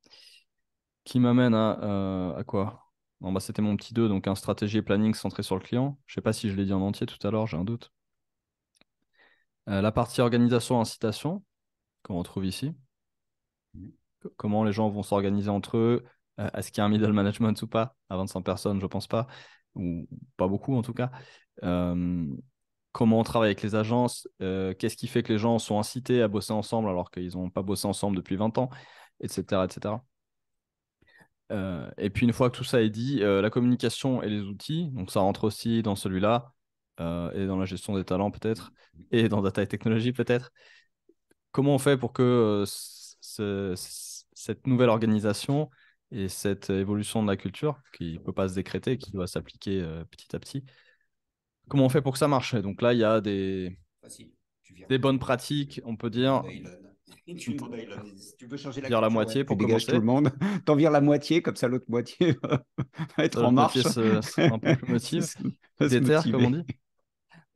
Qui m'amène à quoi? Bon, c'était mon petit 2, donc un stratégie et planning centré sur le client. Je sais pas si je l'ai dit en entier tout à l'heure, j'ai un doute. La partie organisation incitation, qu'on retrouve ici. Comment les gens vont s'organiser entre eux. Est-ce qu'il y a un middle management ou pas? À 25 personnes, je pense pas. Ou pas beaucoup en tout cas. Euh, Comment on travaille avec les agences? Qu'est-ce qui fait que les gens sont incités à bosser ensemble alors qu'ils n'ont pas bossé ensemble depuis 20 ans, etc., etc. Et puis une fois que tout ça est dit, la communication et les outils, donc ça rentre aussi dans celui-là, et dans la gestion des talents peut-être, et dans data et technologie peut-être. Comment on fait pour que cette nouvelle organisation et cette évolution de la culture, qui ne peut pas se décréter, qui doit s'appliquer petit à petit, comment on fait pour que ça marche? Et donc là, il y a Facile. Tu vires des tout le bonnes monde. pratiques, on peut Tu demandes dire, à Elon. Tu demandes à Elon. Si tu veux changer la dire la culture, ouais, moitié tu pour dégages tout commencer. le monde. T'en vires la moitié, comme ça l'autre moitié va être en L'autre moitié marche. sera un peu plus motive, Va se déterre, comme on motiver. dit,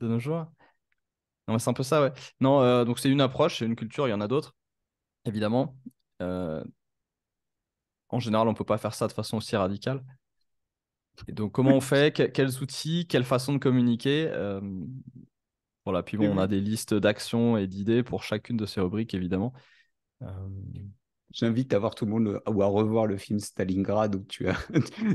de nos jours. Non, mais c'est un peu ça, ouais. Non, donc c'est une approche, c'est une culture, il y en a d'autres, évidemment. Euh, En général, on ne peut pas faire ça de façon aussi radicale. Et donc, comment on fait? Quels outils? Quelle façon de communiquer? Voilà, puis C'est bon, on a vrai. des listes d'actions et d'idées pour chacune de ces rubriques, évidemment. Euh, J'invite à voir tout le monde ou à revoir le film Stalingrad où tu as,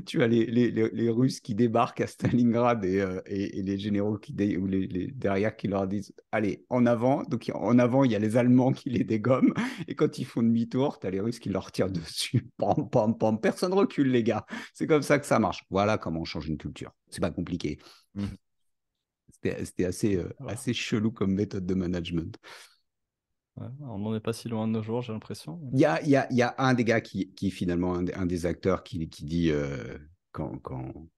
tu as les Russes qui débarquent à Stalingrad et les généraux ou derrière qui leur disent allez, en avant. Donc en avant, il y a les Allemands qui les dégomment. Et quand ils font demi-tour, tu as les Russes qui leur tirent dessus. Pam, pam, pam. Personne recule, les gars. C'est comme ça que ça marche. Voilà comment on change une culture. C'est pas compliqué. mhm. C'était assez, Voilà. assez chelou comme méthode de management. Ouais, on n'en est pas si loin de nos jours, j'ai l'impression. Il y a un des gars qui finalement, un des acteurs qui dit, quand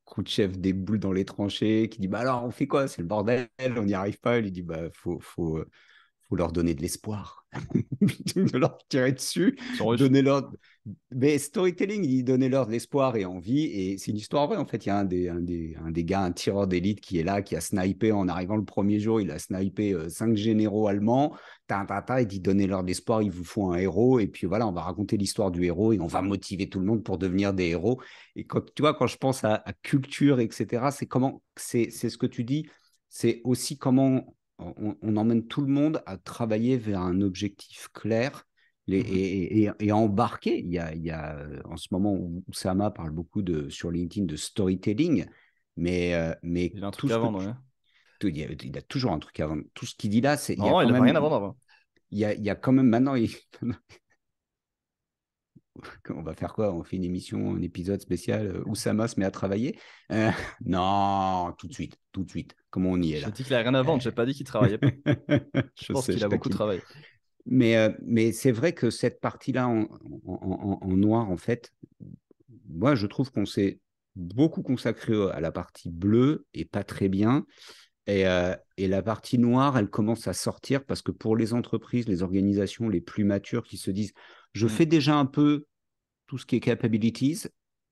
Khrouchtchev déboule dans les tranchées, qui dit, bah alors, on fait quoi? C'est le bordel, on n'y arrive pas. Il lui dit, bah, faut leur donner de l'espoir, de leur tirer dessus, Ils sont russes. donner leur. Mais storytelling, il donnait leur de l'espoir et envie. Et c'est une histoire vraie. En fait, il y a un des gars, un tireur d'élite qui est là, qui a snipé en arrivant le premier jour. Il a snipé 5 généraux allemands. Il dit donnez-leur de l'espoir, il vous faut un héros. Et puis voilà, on va raconter l'histoire du héros et on va motiver tout le monde pour devenir des héros. Et quand tu vois, quand je pense à culture, etc., c'est ce que tu dis. C'est aussi comment on emmène tout le monde à travailler vers un objectif clair Mhm. et embarqué. Il y a en ce moment où Oussama parle beaucoup sur LinkedIn de storytelling, mais Il a un tout truc ce à que vendre, ouais. il a toujours un truc à vendre. Tout ce qu'il dit là, il y a Non, il quand n'a rien à même, vendre avant. il y a quand même maintenant, on va faire quoi? On fait une émission, un épisode spécial, Oussama se met à travailler. Euh, non, tout de suite. Comment on y est J'ai là? dit qu'il a rien à vendre, Euh, j'ai pas dit qu'il travaillait pas. Je je pense sais, qu'il je a beaucoup taquine. travaillé. Mais c'est vrai que cette partie-là en noir, en fait, moi, je trouve qu'on s'est beaucoup consacré à la partie bleue et pas très bien. Et la partie noire, elle commence à sortir parce que pour les entreprises, les organisations les plus matures qui se disent, je Mm. fais déjà un peu tout ce qui est capabilities,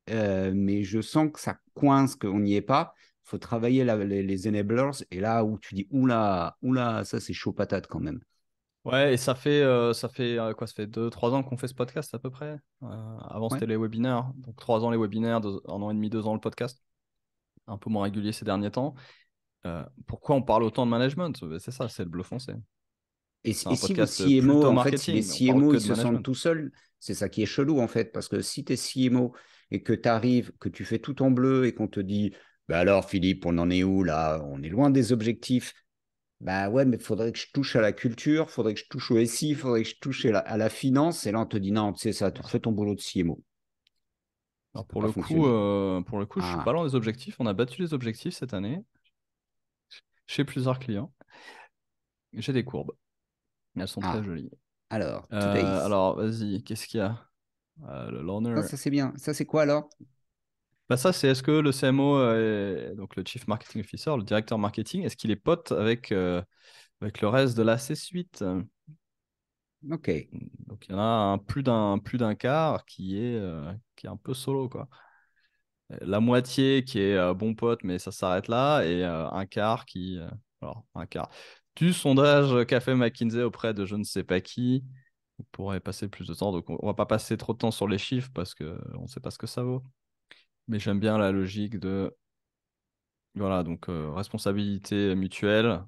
mais je sens que ça coince, qu'on n'y est pas. Il faut travailler les enablers. Et là où tu dis, oula, oula, ça c'est chaud patate quand même. Ouais, et ça fait quoi? Ça fait 2, 3 ans qu'on fait ce podcast à peu près. Avant, Ouais. c'était les webinaires. Donc 3 ans les webinaires, 1 an et demi, 2 ans le podcast. Un peu moins régulier ces derniers temps. Pourquoi on parle autant de management? C'est ça, c'est le bleu foncé. Et, C'est et un si vos podcast CMO, plutôt en fait, si les marketing, mais on parle CMO, que ils de se sentent management. tout seuls, c'est ça qui est chelou, en fait, parce que si tu es CMO et que tu arrives, que tu fais tout en bleu et qu'on te dit, bah alors, Philippe, on en est où là? On est loin des objectifs. Bah ouais, mais il faudrait que je touche à la culture, il faudrait que je touche au SI, il faudrait que je touche à la finance. Et là, on te dit, non, tu sais ça, tu fais ton boulot de CMO. Ça Alors peut pas fonctionner. pour le coup, je suis pas Ah, loin des objectifs. On a battu les objectifs cette année chez plusieurs clients. J'ai des courbes. Elles sont très ah. jolies. Alors, today's. Alors, vas-y, qu'est-ce qu'il y a? Le Ça, learner. ça c'est bien. Ça, c'est quoi alors? Bah ça, c'est est-ce que le CMO, donc le Chief Marketing Officer, le directeur marketing, est-ce qu'il est pote avec le reste de la C-suite? Ok, Donc il y en a plus d'un quart qui est un peu solo, quoi. La moitié qui est bon pote, mais ça s'arrête là, et un quart alors, un quart. Du sondage qu'a fait McKinsey auprès de je ne sais pas qui, on pourrait passer plus de temps, donc on va pas passer trop de temps sur les chiffres parce qu'on ne sait pas ce que ça vaut. Mais j'aime bien la logique de, voilà, donc responsabilité mutuelle.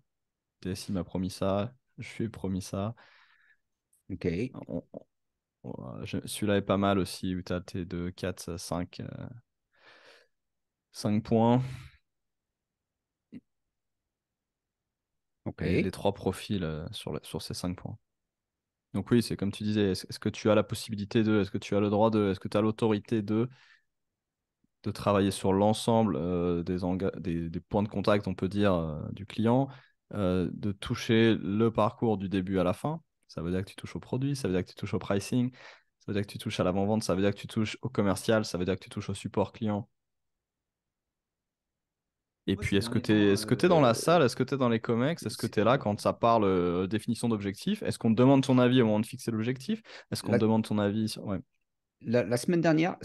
TSI m'a promis ça, je lui ai promis ça. ok, Celui-là est pas mal aussi, où tu as tes 2, 4, 5, 5 points. Et les ok. 3 profils sur ces 5 points. Donc oui, c'est comme tu disais, est-ce que tu as la possibilité est-ce que tu as le droit est-ce que tu as l'autorité de travailler sur l'ensemble des points de contact, on peut dire, du client, de toucher le parcours du début à la fin. Ça veut dire que tu touches au produit, ça veut dire que tu touches au pricing, ça veut dire que tu touches à l'avant-vente, ça veut dire que tu touches au commercial, ça veut dire que tu touches au support client. Et Moi, puis, ces derniers temps, est-ce que tu es dans la salle? Est-ce que tu es dans les comex? Est-ce que tu es là quand ça parle définition d'objectif? Est-ce qu'on te demande ton avis au moment de fixer l'objectif? Est-ce qu'on te la, demande ton avis Ouais. la semaine dernière,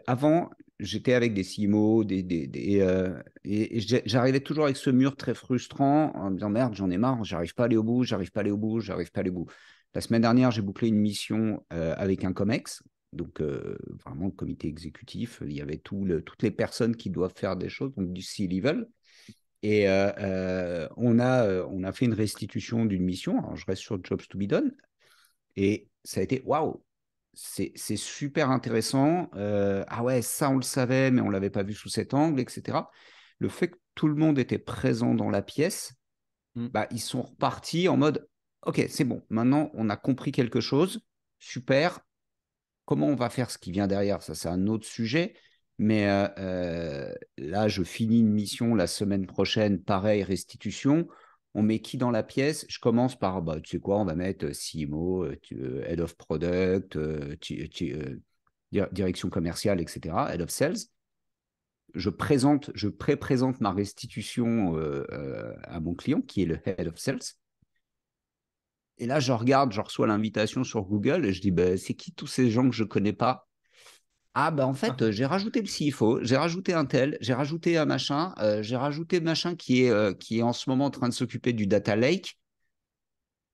avant, j'étais avec des CMO, et j'arrivais toujours avec ce mur très frustrant en me disant merde, j'en ai marre, j'arrive pas à aller au bout, j'arrive pas à aller au bout, j'arrive pas à aller au bout. La semaine dernière, j'ai bouclé une mission avec un COMEX, donc vraiment le comité exécutif. Il y avait toutes les personnes qui doivent faire des choses, donc du C-level. Et on a fait une restitution d'une mission. Alors, je reste sur Jobs to be done. Et ça a été waouh, c'est super intéressant. Ah ouais, ça on le savait, mais on ne l'avait pas vu sous cet angle, etc. Le fait que tout le monde était présent dans la pièce, Mm. bah, ils sont repartis en mode ok, c'est bon, maintenant on a compris quelque chose, super. Comment on va faire ce qui vient derrière? Ça, c'est un autre sujet. Mais là, je finis une mission la semaine prochaine, pareil, restitution. On met qui dans la pièce? Je commence par, bah, tu sais quoi, on va mettre CMO, Head of Product, direction commerciale, etc., Head of Sales. Je pré-présente ma restitution à mon client, qui est le Head of Sales. Et là, je regarde, je reçois l'invitation sur Google et je dis, bah, c'est qui tous ces gens que je ne connais pas? Ah, bah en fait, j'ai rajouté le CFO, j'ai rajouté un tel, j'ai rajouté un machin, j'ai rajouté machin qui est en ce moment en train de s'occuper du data lake.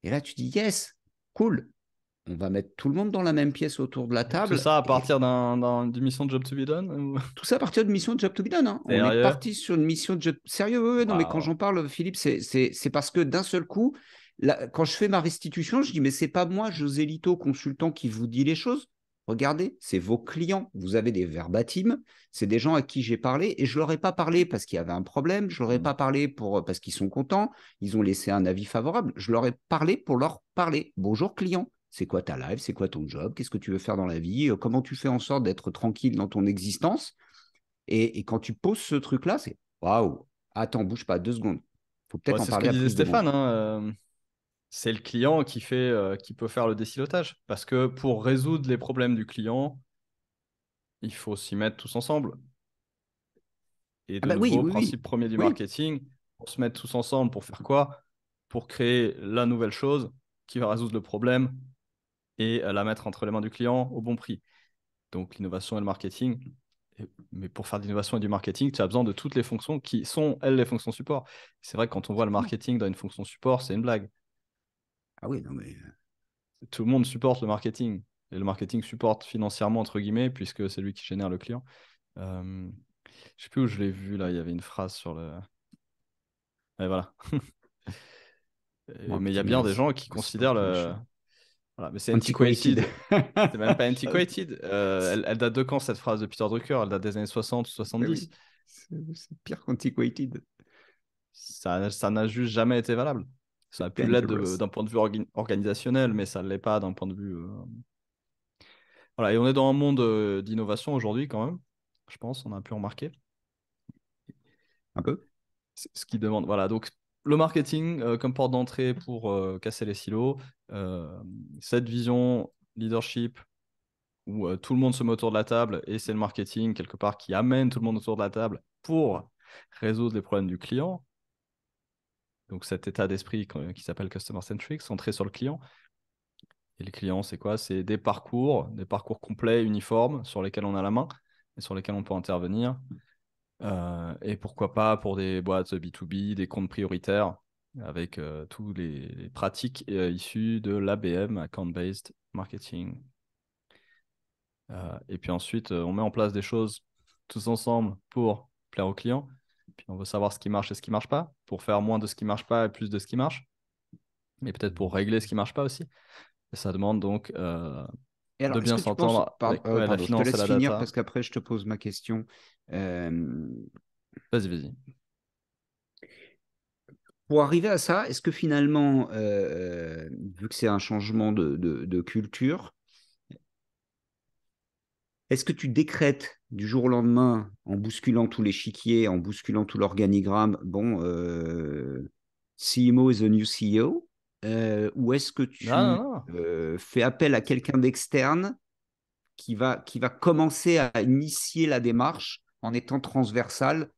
Et là, tu dis, yes, cool, on va mettre tout le monde dans la même pièce autour de la Tout table. ça à Et partir d'une mission de Job to be done ou- tout ça à partir de mission de Job to be done, hein. On est Sérieux? parti sur une mission de Job. Sérieux, ouais, ouais, non, mais quand Waouh. j'en parle, Philippe, c'est parce que d'un seul coup, là, quand je fais ma restitution, je dis, mais c'est pas moi, José Lito, consultant, qui vous dit les choses. Regardez, c'est vos clients. Vous avez des verbatims. C'est des gens à qui j'ai parlé et je leur ai pas parlé parce qu'il y avait un problème. Je leur ai Mm. pas parlé parce qu'ils sont contents. Ils ont laissé un avis favorable. Je leur ai parlé pour leur parler. Bonjour client. C'est quoi ta life? C'est quoi ton job? Qu'est-ce que tu veux faire dans la vie? Comment tu fais en sorte d'être tranquille dans ton existence? Et quand tu poses ce truc-là, c'est waouh, attends, bouge pas 2 secondes. Faut Ouais, peut-être en c'est ce que parler à disait plus de monde. Stéphane, hein, c'est le client qui peut faire le désilotage. Parce que pour résoudre les problèmes du client, il faut s'y mettre tous ensemble. Et Ah de bah oui, nouveau, oui, oui. principe premier du Oui. marketing, pour se mettre tous ensemble pour faire quoi? Pour créer la nouvelle chose qui va résoudre le problème et la mettre entre les mains du client au bon prix. Donc l'innovation et le marketing. Mais pour faire de l'innovation et du marketing, tu as besoin de toutes les fonctions qui sont, elles, les fonctions support. C'est vrai que quand on voit le marketing dans une fonction support, c'est une blague. Ah oui, non mais Tout le monde supporte le marketing. Et le marketing supporte financièrement, entre guillemets, puisque c'est lui qui génère le client. Je sais plus où je l'ai vu, là, il y avait une phrase sur le... Et voilà. Mais il y a marketing bien des is gens qui considèrent le... supportation. Voilà, mais c'est Antiquated. antiquated. C'est même pas antiquated. Elle date de quand, cette phrase de Peter Drucker? Elle date des années 60 ou Mais 70. oui, c'est pire qu'antiquated. Ça n'a juste jamais été valable. Ça a C'est pu l'être dangerous. d'un point de vue organisationnel, mais ça ne l'est pas d'un point de vue. Voilà, et on est dans un monde d'innovation aujourd'hui quand même, je pense, on a pu remarquer. Un peu. C'est ce qui demande. Voilà, donc le marketing comme porte d'entrée pour casser les silos, euh, cette vision leadership où tout le monde se met autour de la table et c'est le marketing quelque part qui amène tout le monde autour de la table pour résoudre les problèmes du client. Donc cet état d'esprit qui s'appelle customer centric, centré sur le client. Et les clients, c'est quoi? C'est des parcours complets, uniformes, sur lesquels on a la main et sur lesquels on peut intervenir. Et pourquoi pas pour des boîtes B2B, des comptes prioritaires, avec tous les pratiques issues de l'ABM, Account-Based Marketing. Et puis ensuite, on met en place des choses tous ensemble pour plaire aux clients. Puis on veut savoir ce qui marche et ce qui marche pas, pour faire moins de ce qui marche pas et plus de ce qui marche. Mais peut-être pour régler ce qui marche pas aussi. Et ça demande donc Et de alors, est-ce bien que tu penses, s'entendre avec ouais, la pardon, je te finance et laisse la finir data. parce qu'après je te pose ma question. Euh, Vas-y, vas-y. pour arriver à ça, est-ce que finalement, vu que c'est un changement de culture, est-ce que tu décrètes du jour au lendemain, en bousculant tous les chiquiers, en bousculant tout l'organigramme, bon, CMO is the new CEO, ou est-ce que Non, non, tu non. fais appel à quelqu'un d'externe qui va commencer à initier la démarche en étant transversal?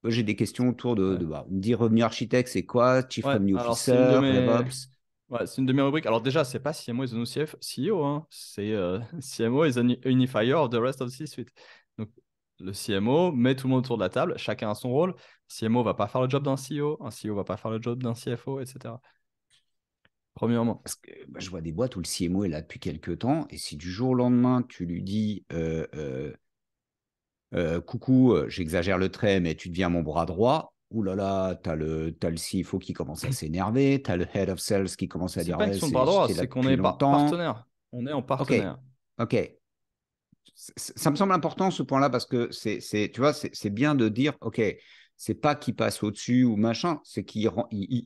Moi, j'ai des questions autour Ouais. bah, on me dit revenu architecte, c'est quoi? Chief Ouais, Revenue alors c'est une de Officer, mes... RevOps. Ouais, c'est une de mes rubriques. Alors déjà, c'est pas CMO is the new CEO, hein. C'est CMO is the unifier of the rest of the C-suite. Donc le CMO met tout le monde autour de la table, chacun a son rôle. CMO va pas faire le job d'un CEO, un CEO va pas faire le job d'un CFO, etc. Premièrement. Parce que bah, je vois des boîtes où le CMO est là depuis quelques temps, et si du jour au lendemain, tu lui dis coucou, j'exagère le trait, mais tu deviens mon bras droit, ouh là là, t'as le CFO qui commence à s'énerver, t'as le head of sales qui commence à C'est dire, pas une ouais, question de bras droit, j'étais là c'est qu'on depuis est longtemps. partenaire. On est en Ok, partenaire. ok. Ça me semble important ce point-là parce que tu vois, c'est bien de dire, ok, c'est pas qu'il passe au-dessus ou machin, c'est qu'il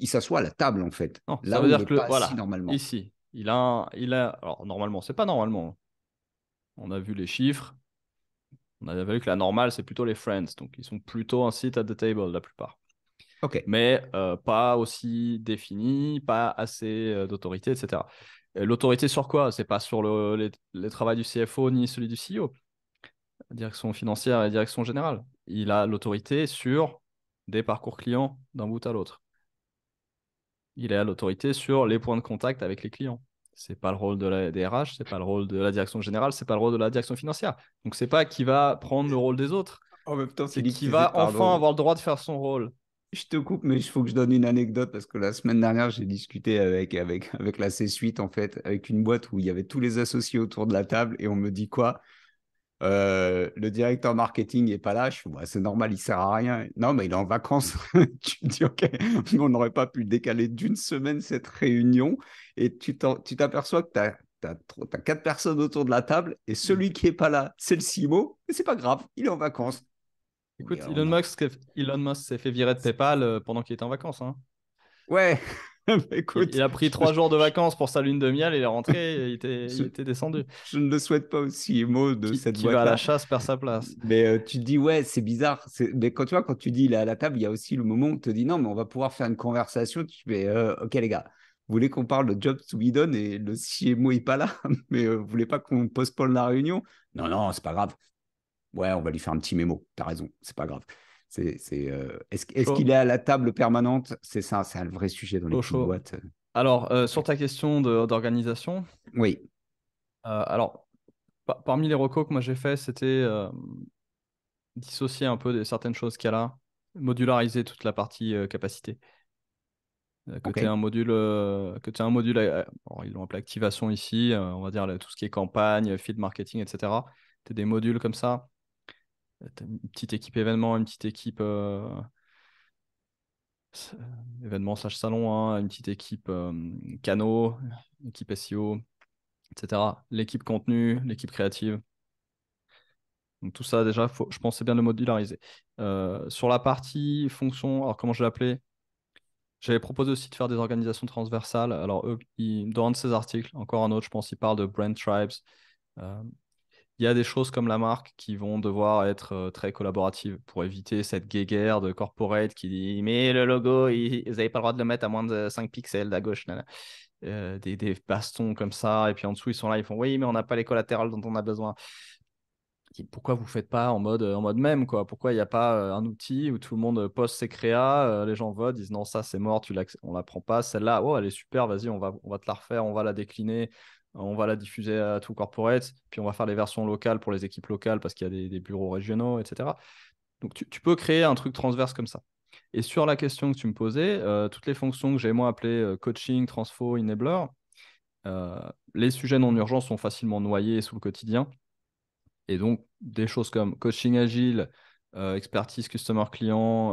s'assoit à la table en fait, Non, ça là veut où il dire n'est que pas assis voilà, normalement. ici, alors normalement, c'est pas normalement. On a vu les chiffres. On a vu que la normale, c'est plutôt les friends. Donc, ils sont plutôt un seat at the table, la plupart. Ok, Mais pas aussi défini, pas assez d'autorité, etc. L'autorité sur quoi? C'est pas sur les travaux du CFO ni celui du CEO, direction financière et direction générale. Il a l'autorité sur des parcours clients d'un bout à l'autre. Il a l'autorité sur les points de contact avec les clients. C'est pas le rôle de la DRH, c'est pas le rôle de la direction générale, c'est pas le rôle de la direction financière. Donc c'est pas qui va prendre le rôle des autres, en même temps, tu c'est dis que qui tu sais, va enfin pardon, avoir le droit de faire son rôle. je te coupe, mais il faut que je donne une anecdote parce que la semaine dernière, j'ai discuté avec la C-Suite, en fait, avec une boîte où il y avait tous les associés autour de la table et on me dit quoi? Le directeur marketing n'est pas là. Je fais, bah, c'est normal, il sert à rien. Non, mais il est en vacances. Tu me dis, OK, mais on n'aurait pas pu décaler d'une semaine cette réunion et tu t'aperçois que tu as 4 personnes autour de la table et celui qui est pas là, c'est le CMO, mais c'est pas grave, il est en vacances. Oui, Écoute, alors on a. Elon Musk s'est fait virer de PayPal pendant qu'il était en vacances, hein. Ouais, Il, écoute, il a pris 3 jours de vacances pour sa lune de miel, il est rentré, et il je, était descendu. je ne le souhaite pas au CMO de cette Qui va à la boîte-là. chasse perd sa place. Mais tu te dis, ouais, c'est bizarre. Mais quand tu vois, quand tu dis, il est à la table, il y a aussi le moment où tu te dis, non, mais on va pouvoir faire une conversation. Tu fais, ok, les gars, vous voulez qu'on parle de job to be done et le CMO n'est pas là, mais vous voulez pas qu'on postpone la réunion? Non, non, c'est pas grave. Ouais, on va lui faire un petit mémo. T'as raison, c'est pas grave. Est-ce qu'il est Chaud, à la table permanente? C'est ça, c'est un vrai sujet dans les chaud, petites chaud. boîtes. Alors, sur Ok. ta question d'organisation, Oui, alors, parmi les recos que moi j'ai fait, c'était dissocier un peu de certaines choses qu'il y a là, modulariser toute la partie capacité. ok. Que tu as un module, alors, ils l'ont appelé activation ici, on va dire tout ce qui est campagne, feed marketing, etc. Tu as des modules comme ça. Tu as une petite équipe événement, une petite équipe s- événement slash salon, hein, une petite équipe canaux, équipe SEO, etc. L'équipe contenu, l'équipe créative. Donc tout ça, déjà, je pense que c'est bien de le modulariser. Sur la partie fonction, alors comment je l'ai appelé? J'avais proposé aussi de faire des organisations transversales. Alors, eux, dans un de ces articles, encore un autre, je pense, ils parlent de brand tribes. Euh, Il y a des choses comme la marque qui vont devoir être très collaboratives pour éviter cette guéguerre de corporate qui dit mais le logo, vous n'avez pas le droit de le mettre à moins de 5 pixels à gauche. Nana. Des bastons comme ça. Et puis en dessous, ils sont là, ils font oui, mais on n'a pas les collatérales dont on a besoin. Pourquoi vous ne faites pas en mode même, quoi? Pourquoi il n'y a pas un outil où tout le monde poste ses créas, les gens votent, disent non, ça c'est mort, on la prend pas, celle-là, oh, elle est super, vas-y, on va te la refaire, on va la décliner, on va la diffuser à tout corporate, puis on va faire les versions locales pour les équipes locales parce qu'il y a des bureaux régionaux, etc. Donc tu peux créer un truc transverse comme ça. Et sur la question que tu me posais, toutes les fonctions que j'ai moi appelées coaching, transfo, enabler, euh, les sujets non urgents sont facilement noyés sous le quotidien. Et donc, des choses comme coaching agile, expertise customer client,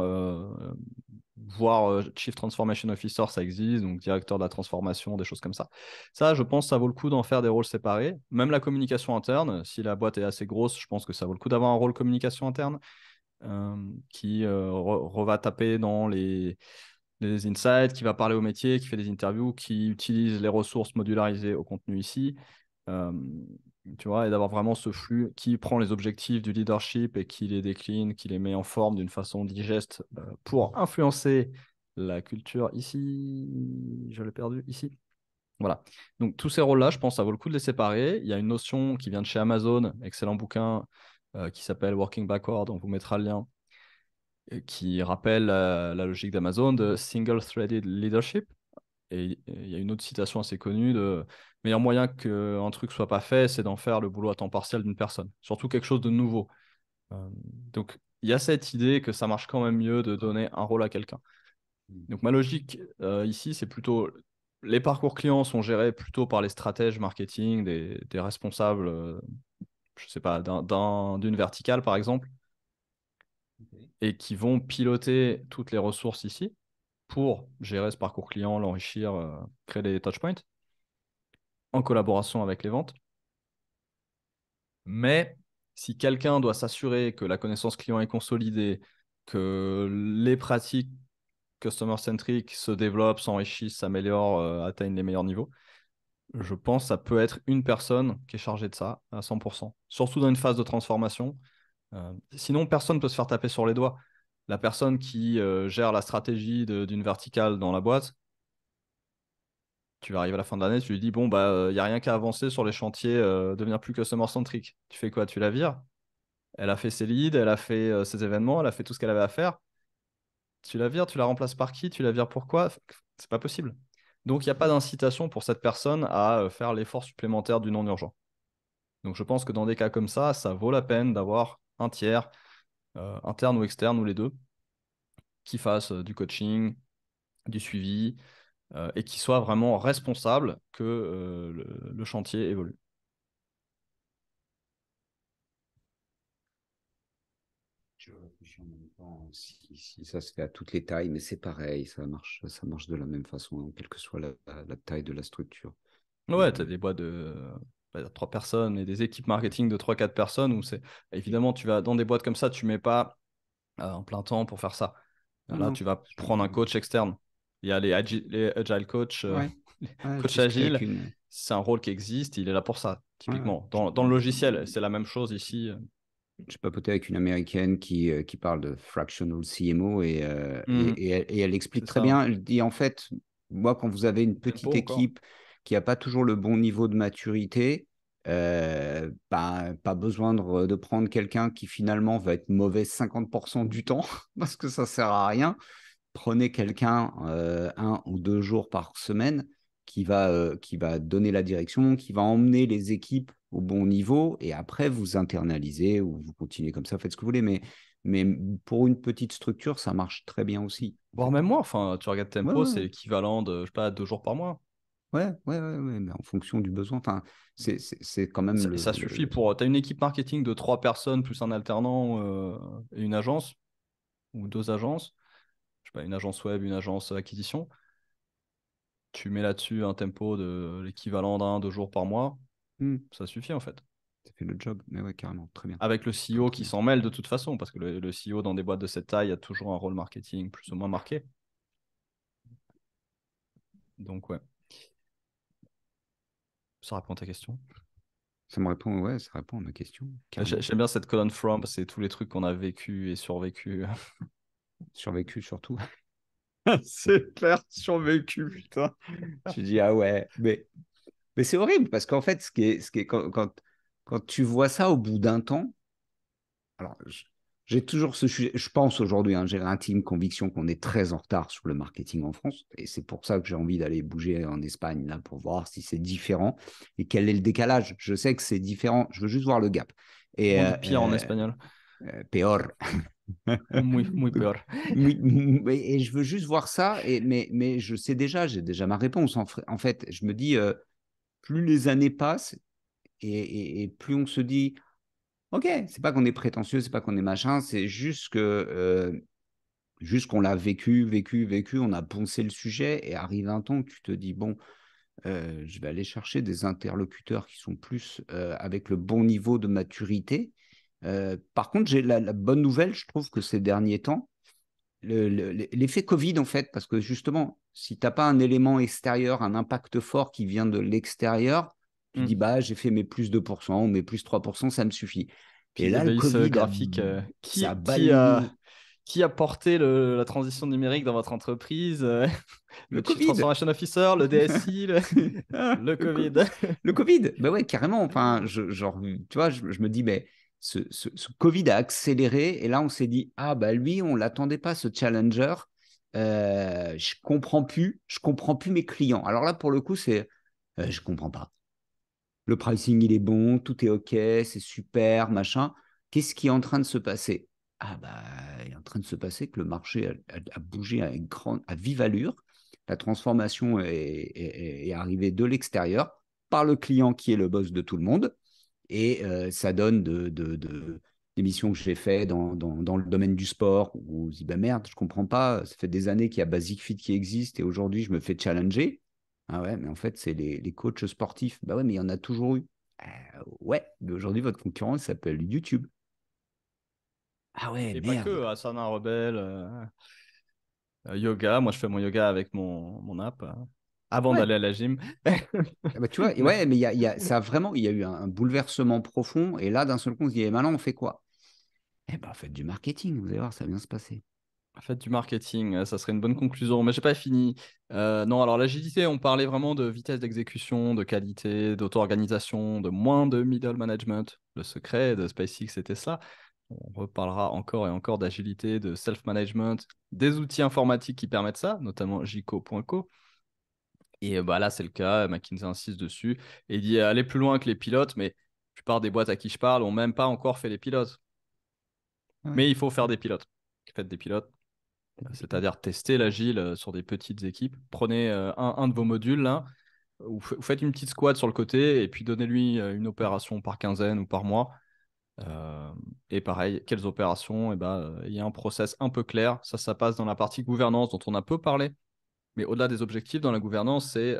voire Chief Transformation Officer, ça existe, donc directeur de la transformation, des choses comme ça. Ça, je pense, ça vaut le coup d'en faire des rôles séparés. Même la communication interne, si la boîte est assez grosse, je pense que ça vaut le coup d'avoir un rôle communication interne qui va taper dans les insights, qui va parler au métier, qui fait des interviews, qui utilise les ressources modularisées au contenu ici. Euh, Tu vois, et d'avoir vraiment ce flux qui prend les objectifs du leadership et qui les décline, qui les met en forme d'une façon digeste pour influencer la culture ici. Je l'ai perdu ici. Voilà. Donc, tous ces rôles-là, je pense que ça vaut le coup de les séparer. Il y a une notion qui vient de chez Amazon, excellent bouquin, qui s'appelle Working Backward, on vous mettra le lien, qui rappelle la logique d'Amazon de single-threaded leadership. Et il y a une autre citation assez connue de meilleur moyen qu'un truc soit pas fait, c'est d'en faire le boulot à temps partiel d'une personne. Surtout quelque chose de nouveau. Donc, il y a cette idée que ça marche quand même mieux de donner un rôle à quelqu'un. Donc, ma logique ici, c'est plutôt les parcours clients sont gérés plutôt par les stratèges marketing, des responsables, je sais pas, d'une verticale par exemple. et qui vont piloter toutes les ressources ici pour gérer ce parcours client, l'enrichir, créer des touchpoints en collaboration avec les ventes. Mais si quelqu'un doit s'assurer que la connaissance client est consolidée, que les pratiques customer-centric se développent, s'enrichissent, s'améliorent, atteignent les meilleurs niveaux, je pense que ça peut être une personne qui est chargée de ça à 100%, surtout dans une phase de transformation. Sinon, personne ne peut se faire taper sur les doigts. La personne qui gère la stratégie d'une verticale dans la boîte, tu vas arriver à la fin de l'année, tu lui dis, bon, bah, il n'y a rien qu'à avancer sur les chantiers, devenir plus customer-centric. Tu fais quoi? Tu la vires? Elle a fait ses leads, elle a fait ses événements, elle a fait tout ce qu'elle avait à faire. Tu la vires, tu la remplaces par qui? Tu la vires pourquoi? C'est pas possible. Donc, il n'y a pas d'incitation pour cette personne à faire l'effort supplémentaire du non-urgent. Donc, je pense que dans des cas comme ça vaut la peine d'avoir un tiers, interne ou externe, ou les deux, qui fasse du coaching, du suivi, et qui soit vraiment responsable que le chantier évolue. Je réfléchis en même temps si ça se fait à toutes les tailles, mais c'est pareil, ça marche de la même façon, hein, quelle que soit la taille de la structure. Ouais, tu as Euh, des boîtes de 3 personnes et des équipes marketing de 3-4 personnes où c'est évidemment, tu vas dans des boîtes comme ça, tu mets pas un plein temps pour faire ça. non, Là, non, tu vas prendre un coach externe. Il y a les agile coach, ouais, ouais, je coach discutais avec agile, une. c'est un rôle qui existe, il est là pour ça, Ouais, ouais. typiquement. Dans le logiciel, c'est la même chose ici. Je papotais avec une américaine qui parle de fractional CMO Mhm, et elle explique c'est très ça. bien. Elle dit en fait, moi, quand vous avez une petite Tempo encore. équipe qui n'a pas toujours le bon niveau de maturité, bah, pas besoin de prendre quelqu'un qui finalement va être mauvais 50% du temps parce que ça sert à rien. Prenez quelqu'un 1 ou 2 jours par semaine qui va donner la direction, qui va emmener les équipes au bon niveau, et après, vous internalisez ou vous continuez comme ça, faites ce que vous voulez. Mais pour une petite structure, ça marche très bien aussi, en Voire fait. même moins, enfin, tu regardes Ouais, Tempo, ouais, c'est ouais, l'équivalent de, je sais pas, 2 jours par mois. ouais, mais en fonction du besoin. Enfin, c'est quand Et même ça suffit pour. Tu as une équipe marketing de 3 personnes plus un alternant et une agence ou 2 agences. Je sais pas, une agence web, une agence acquisition. Tu mets là-dessus un tempo de l'équivalent d'1-2 jours par mois. Hmm, Ça suffit en fait. ça fait le job. Mais ouais, carrément, très bien. Avec le Très, CEO très qui bien. s'en mêle de toute façon, parce que le CEO dans des boîtes de cette taille a toujours un rôle marketing plus ou moins marqué. Donc ouais, ça répond à ta question. Ça me répond, ouais, ça répond à ma question, carrément. J'aime bien cette colonne from, parce que c'est tous les trucs qu'on a vécu et survécu. Survécu surtout. C'est clair, survécu, putain. Je dis, ah ouais, mais c'est horrible parce qu'en fait, ce qui est quand tu vois ça au bout d'un temps, alors j'ai toujours ce sujet, je pense aujourd'hui, hein, j'ai l'intime conviction qu'on est très en retard sur le marketing en France, et c'est pour ça que j'ai envie d'aller bouger en Espagne là pour voir si c'est différent et quel est le décalage. Je sais que c'est différent, je veux juste voir le gap. Et On dit pire en espagnol. peor. Muy, muy Donc, peor. et je veux juste voir ça, mais je sais déjà, j'ai déjà ma réponse. En fait, je me dis, plus les années passent et plus on se dit, ok, c'est pas qu'on est prétentieux, c'est pas qu'on est machin, c'est juste qu'on l'a vécu, on a poncé le sujet et arrive un temps où tu te dis, bon, je vais aller chercher des interlocuteurs qui sont plus avec le bon niveau de maturité. Par contre, j'ai la bonne nouvelle, je trouve que ces derniers temps, l'effet Covid, en fait, parce que justement, si tu n'as pas un élément extérieur, un impact fort qui vient de l'extérieur, tu dis, Hmm. bah, j'ai fait mes plus 2% ou mes plus 3%, ça me suffit. Et Puis là, le l'EBIS Covid, graphique, ça a qui balayé qui a porté la transition numérique dans votre entreprise? le Le Chief Covid. Transformation Officer, le DSI, Ah, le le, co- Covid. le Covid, ben ouais, carrément. Enfin, genre, tu vois, je me dis, mais ce Covid a accéléré. Et là, on s'est dit, ah, bah lui, on l'attendait pas, ce challenger. Je comprends plus mes clients. Alors là, pour le coup, je comprends pas. Le pricing, il est bon, tout est OK, c'est super, machin. Qu'est-ce qui est en train de se passer? Ah bah, il est en train de se passer que le marché a bougé à vive allure. La transformation est arrivée de l'extérieur par le client qui est le boss de tout le monde. Et ça donne missions que j'ai fait dans le domaine du sport où je dis, bah merde, je comprends pas, ça fait des années qu'il y a Basic Fit qui existe et aujourd'hui, je me fais challenger. Ah ouais, mais en fait, c'est les coachs sportifs. Bah ouais, mais il y en a toujours eu. Ouais, mais aujourd'hui, votre concurrent, il s'appelle YouTube. Ah ouais, Et pas merde. que, Asana Rebelle, yoga. Moi, je fais mon yoga avec mon app avant Ouais, d'aller à la gym. ah bah, tu vois, et Mais ouais, mais ça a vraiment, il y a eu un bouleversement profond. Et là, d'un seul coup, on se dit, maintenant, on fait quoi? Eh ben, faites du marketing, vous allez voir, ça va bien se passer. faites du marketing, ça serait une bonne conclusion. Mais j'ai pas fini. Non, alors l'agilité, on parlait vraiment de vitesse d'exécution, de qualité, d'auto-organisation, de moins de middle management. Le secret de SpaceX, c'était ça. On reparlera encore et encore d'agilité, de self-management, des outils informatiques qui permettent ça, notamment Jico.co. Et bah, là, c'est le cas. McKinsey insiste dessus et dit aller plus loin que les pilotes, mais la plupart des boîtes à qui je parle n'ont même pas encore fait les pilotes. Ouais, Mais il faut faire des pilotes. Faites des pilotes, pilote. c'est-à-dire tester l'agile sur des petites équipes. Prenez un de vos modules là, vous faites une petite squad sur le côté et puis donnez-lui une opération par quinzaine ou par mois. Euh, et pareil, quelles opérations? Et ben, il y a un process un peu clair. Ça passe dans la partie gouvernance dont on a peu parlé. Mais au-delà des objectifs, dans la gouvernance, c'est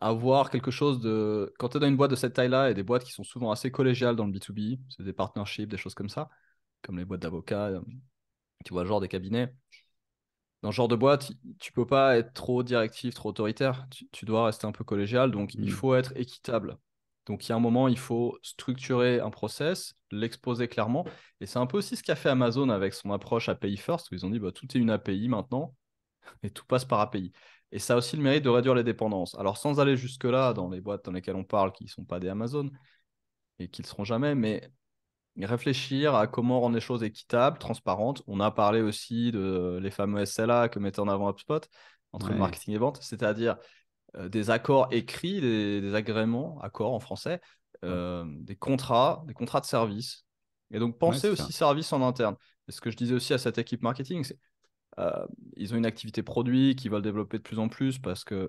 avoir quelque chose de. Quand tu es dans une boîte de cette taille-là et des boîtes qui sont souvent assez collégiales dans le B2B, c'est des partnerships, des choses comme ça, comme les boîtes d'avocats, tu vois, genre des cabinets. Dans ce genre de boîte, tu peux pas être trop directif, trop autoritaire. Tu dois rester un peu collégial, donc il Mm. faut être équitable. Donc il y a un moment, il faut structurer un process, l'exposer clairement. Et c'est un peu aussi ce qu'a fait Amazon avec son approche API First, où ils ont dit bah, tout est une API maintenant et tout passe par API. Et ça a aussi le mérite de réduire les dépendances. Alors sans aller jusque-là dans les boîtes dans lesquelles on parle, qui ne sont pas des Amazon et qui ne le seront jamais, mais réfléchir à comment rendre les choses équitables, transparentes. On a parlé aussi de les fameux SLA que mettait en avant HubSpot entre le Ouais, marketing et vente, c'est-à-dire des accords écrits, des agréments, accords en français, ouais, des contrats de service. Et donc, ouais, pensez c'est aussi ça. service en interne. Et ce que je disais aussi à cette équipe marketing, c'est ils ont une activité produit qu'ils veulent développer de plus en plus,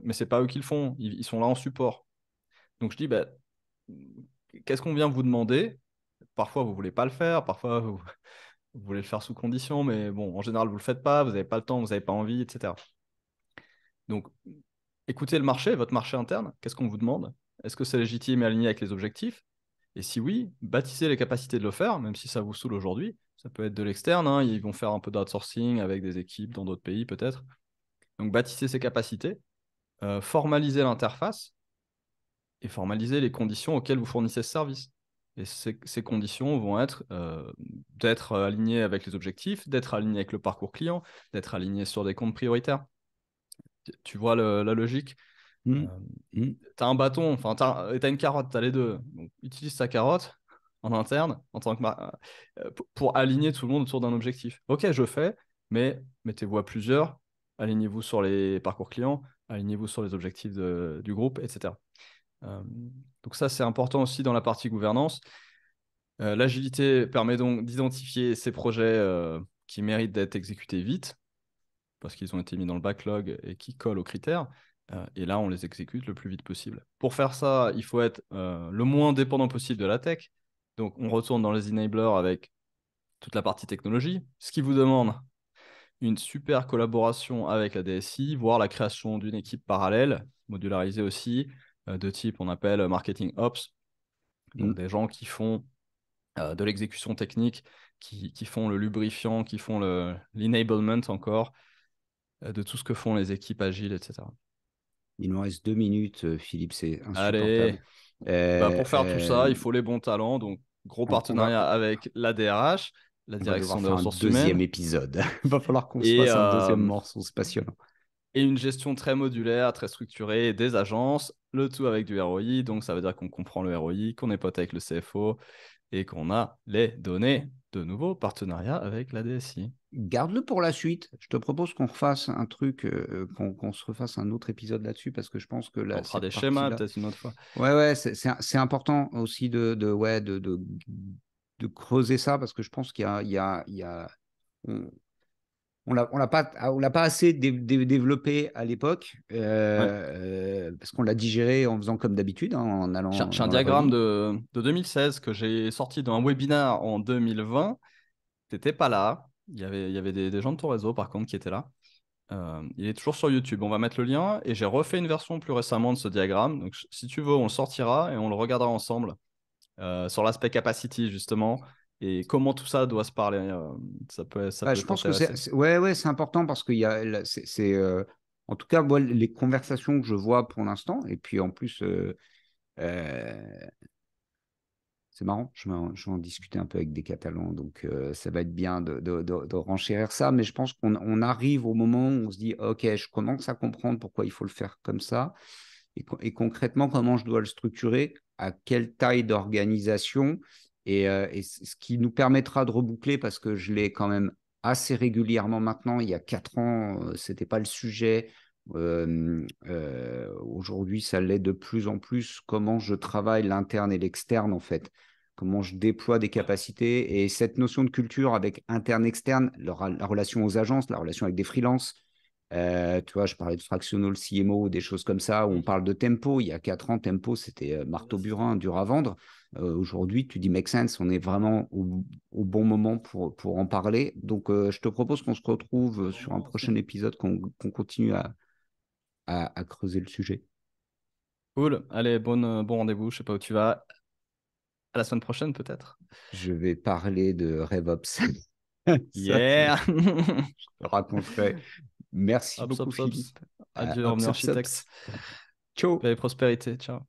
mais c'est pas eux qui le font, ils sont là en support. Donc je dis, bah, qu'est-ce qu'on vient vous demander? Parfois, vous voulez pas le faire, parfois, vous voulez le faire sous condition, mais bon, en général, vous le faites pas, vous n'avez pas le temps, vous n'avez pas envie, etc. Donc, écoutez le marché, votre marché interne, qu'est-ce qu'on vous demande? Est-ce que c'est légitime et aligné avec les objectifs? Et si oui, bâtissez les capacités de le faire, même si ça vous saoule aujourd'hui. Ça peut être de l'externe, hein, ils vont faire un peu d'outsourcing avec des équipes dans d'autres pays peut-être. Donc, bâtissez ces capacités, formalisez l'interface et formalisez les conditions auxquelles vous fournissez ce service. Et ces conditions vont être d'être aligné avec les objectifs, d'être aligné avec le parcours client, d'être aligné sur des comptes prioritaires. Tu vois la logique? Mm. Euh, Mm. tu as un bâton, enfin, tu as une carotte, tu as les deux. Donc, utilise ta carotte en interne en tant que pour aligner tout le monde autour d'un objectif. Ok, je fais, mais mettez-vous à plusieurs, alignez-vous sur les parcours clients, alignez-vous sur les objectifs du groupe, etc. Euh, donc ça, c'est important aussi dans la partie gouvernance. L'agilité permet donc d'identifier ces projets qui méritent d'être exécutés vite, parce qu'ils ont été mis dans le backlog et qui collent aux critères. Et là, on les exécute le plus vite possible. Pour faire ça, il faut être le moins dépendant possible de la tech. Donc, on retourne dans les enablers avec toute la partie technologie, ce qui vous demande une super collaboration avec la DSI, voire la création d'une équipe parallèle, modularisée aussi, de type on appelle marketing ops, donc Mm. des gens qui font de l'exécution technique, qui font le lubrifiant, qui font l'enablement encore, de tout ce que font les équipes agiles, etc. Il nous reste 2 minutes, Philippe, c'est Allez, insupportable. bah Euh, pour faire tout ça, euh, il faut les bons talents, donc gros on va, partenariat avec la DRH, la on va devoir direction des faire un ressources deuxième humaines, épisode. Il va falloir qu'on se et, fasse un deuxième euh, morceau, c'est passionnant. et une gestion très modulaire, très structurée des agences, le tout avec du ROI, donc ça veut dire qu'on comprend le ROI, qu'on est pote avec le CFO et qu'on a les données de nouveaux partenariats avec la DSI. Garde-le pour la suite. Je te propose qu'on refasse un truc, qu'on se refasse un autre épisode là-dessus, parce que je pense que On là, fera cette des schémas partie-là, peut-être une autre fois. ouais, ouais, c'est important aussi ouais, de creuser ça, parce que je pense qu'il y a, on, on l'a pas assez développé à l'époque Ouais. parce qu'on l'a digéré en faisant comme d'habitude, hein, en allant J'ai un dans la vraie diagramme vie. de 2016 que j'ai sorti d'un webinar en 2020. T'étais pas là. Il y avait des gens de ton réseau, par contre, qui étaient là. Il est toujours sur YouTube. On va mettre le lien. Et j'ai refait une version plus récemment de ce diagramme. Donc, si tu veux, on le sortira et on le regardera ensemble sur l'aspect capacity, justement, et comment tout ça doit se parler. Ça Ouais, peut je pense que t'intéresser. ouais, c'est important parce qu'il y a, en tout cas, moi, les conversations que je vois pour l'instant, et puis en plus, euh, c'est marrant, je vais en discuter un peu avec des Catalans, donc ça va être bien de renchérir ça, mais je pense qu'on arrive au moment où on se dit, OK, je commence à comprendre pourquoi il faut le faire comme ça, et concrètement, comment je dois le structurer, à quelle taille d'organisation, et ce qui nous permettra de reboucler, parce que je l'ai quand même assez régulièrement maintenant, il y a 4 ans, ce n'était pas le sujet. Aujourd'hui, ça l'est de plus en plus, comment je travaille l'interne et l'externe, en fait, comment je déploie des Ouais. capacités, et cette notion de culture avec interne-externe, la relation aux agences, la relation avec des freelances. Tu vois, je parlais de fractional CMO, des choses comme ça, où on parle de tempo. Il y a 4 ans, tempo, c'était marteau-burin, dur à vendre. Aujourd'hui, tu dis make sense, on est vraiment au bon moment pour en parler. Donc, je te propose qu'on se retrouve Pour sur un moi aussi. prochain épisode, qu'on continue à creuser le sujet. Cool. Allez, bon rendez-vous. Je sais pas où tu vas. À la semaine prochaine, peut-être. Je vais parler de RevOps. Ça, Yeah! je te raconterai. Merci Hops, beaucoup, hops, hops. Philippe. Adieu, Hops, bienvenue hops, architecte. hops. Ciao. Paix et prospérité. Ciao.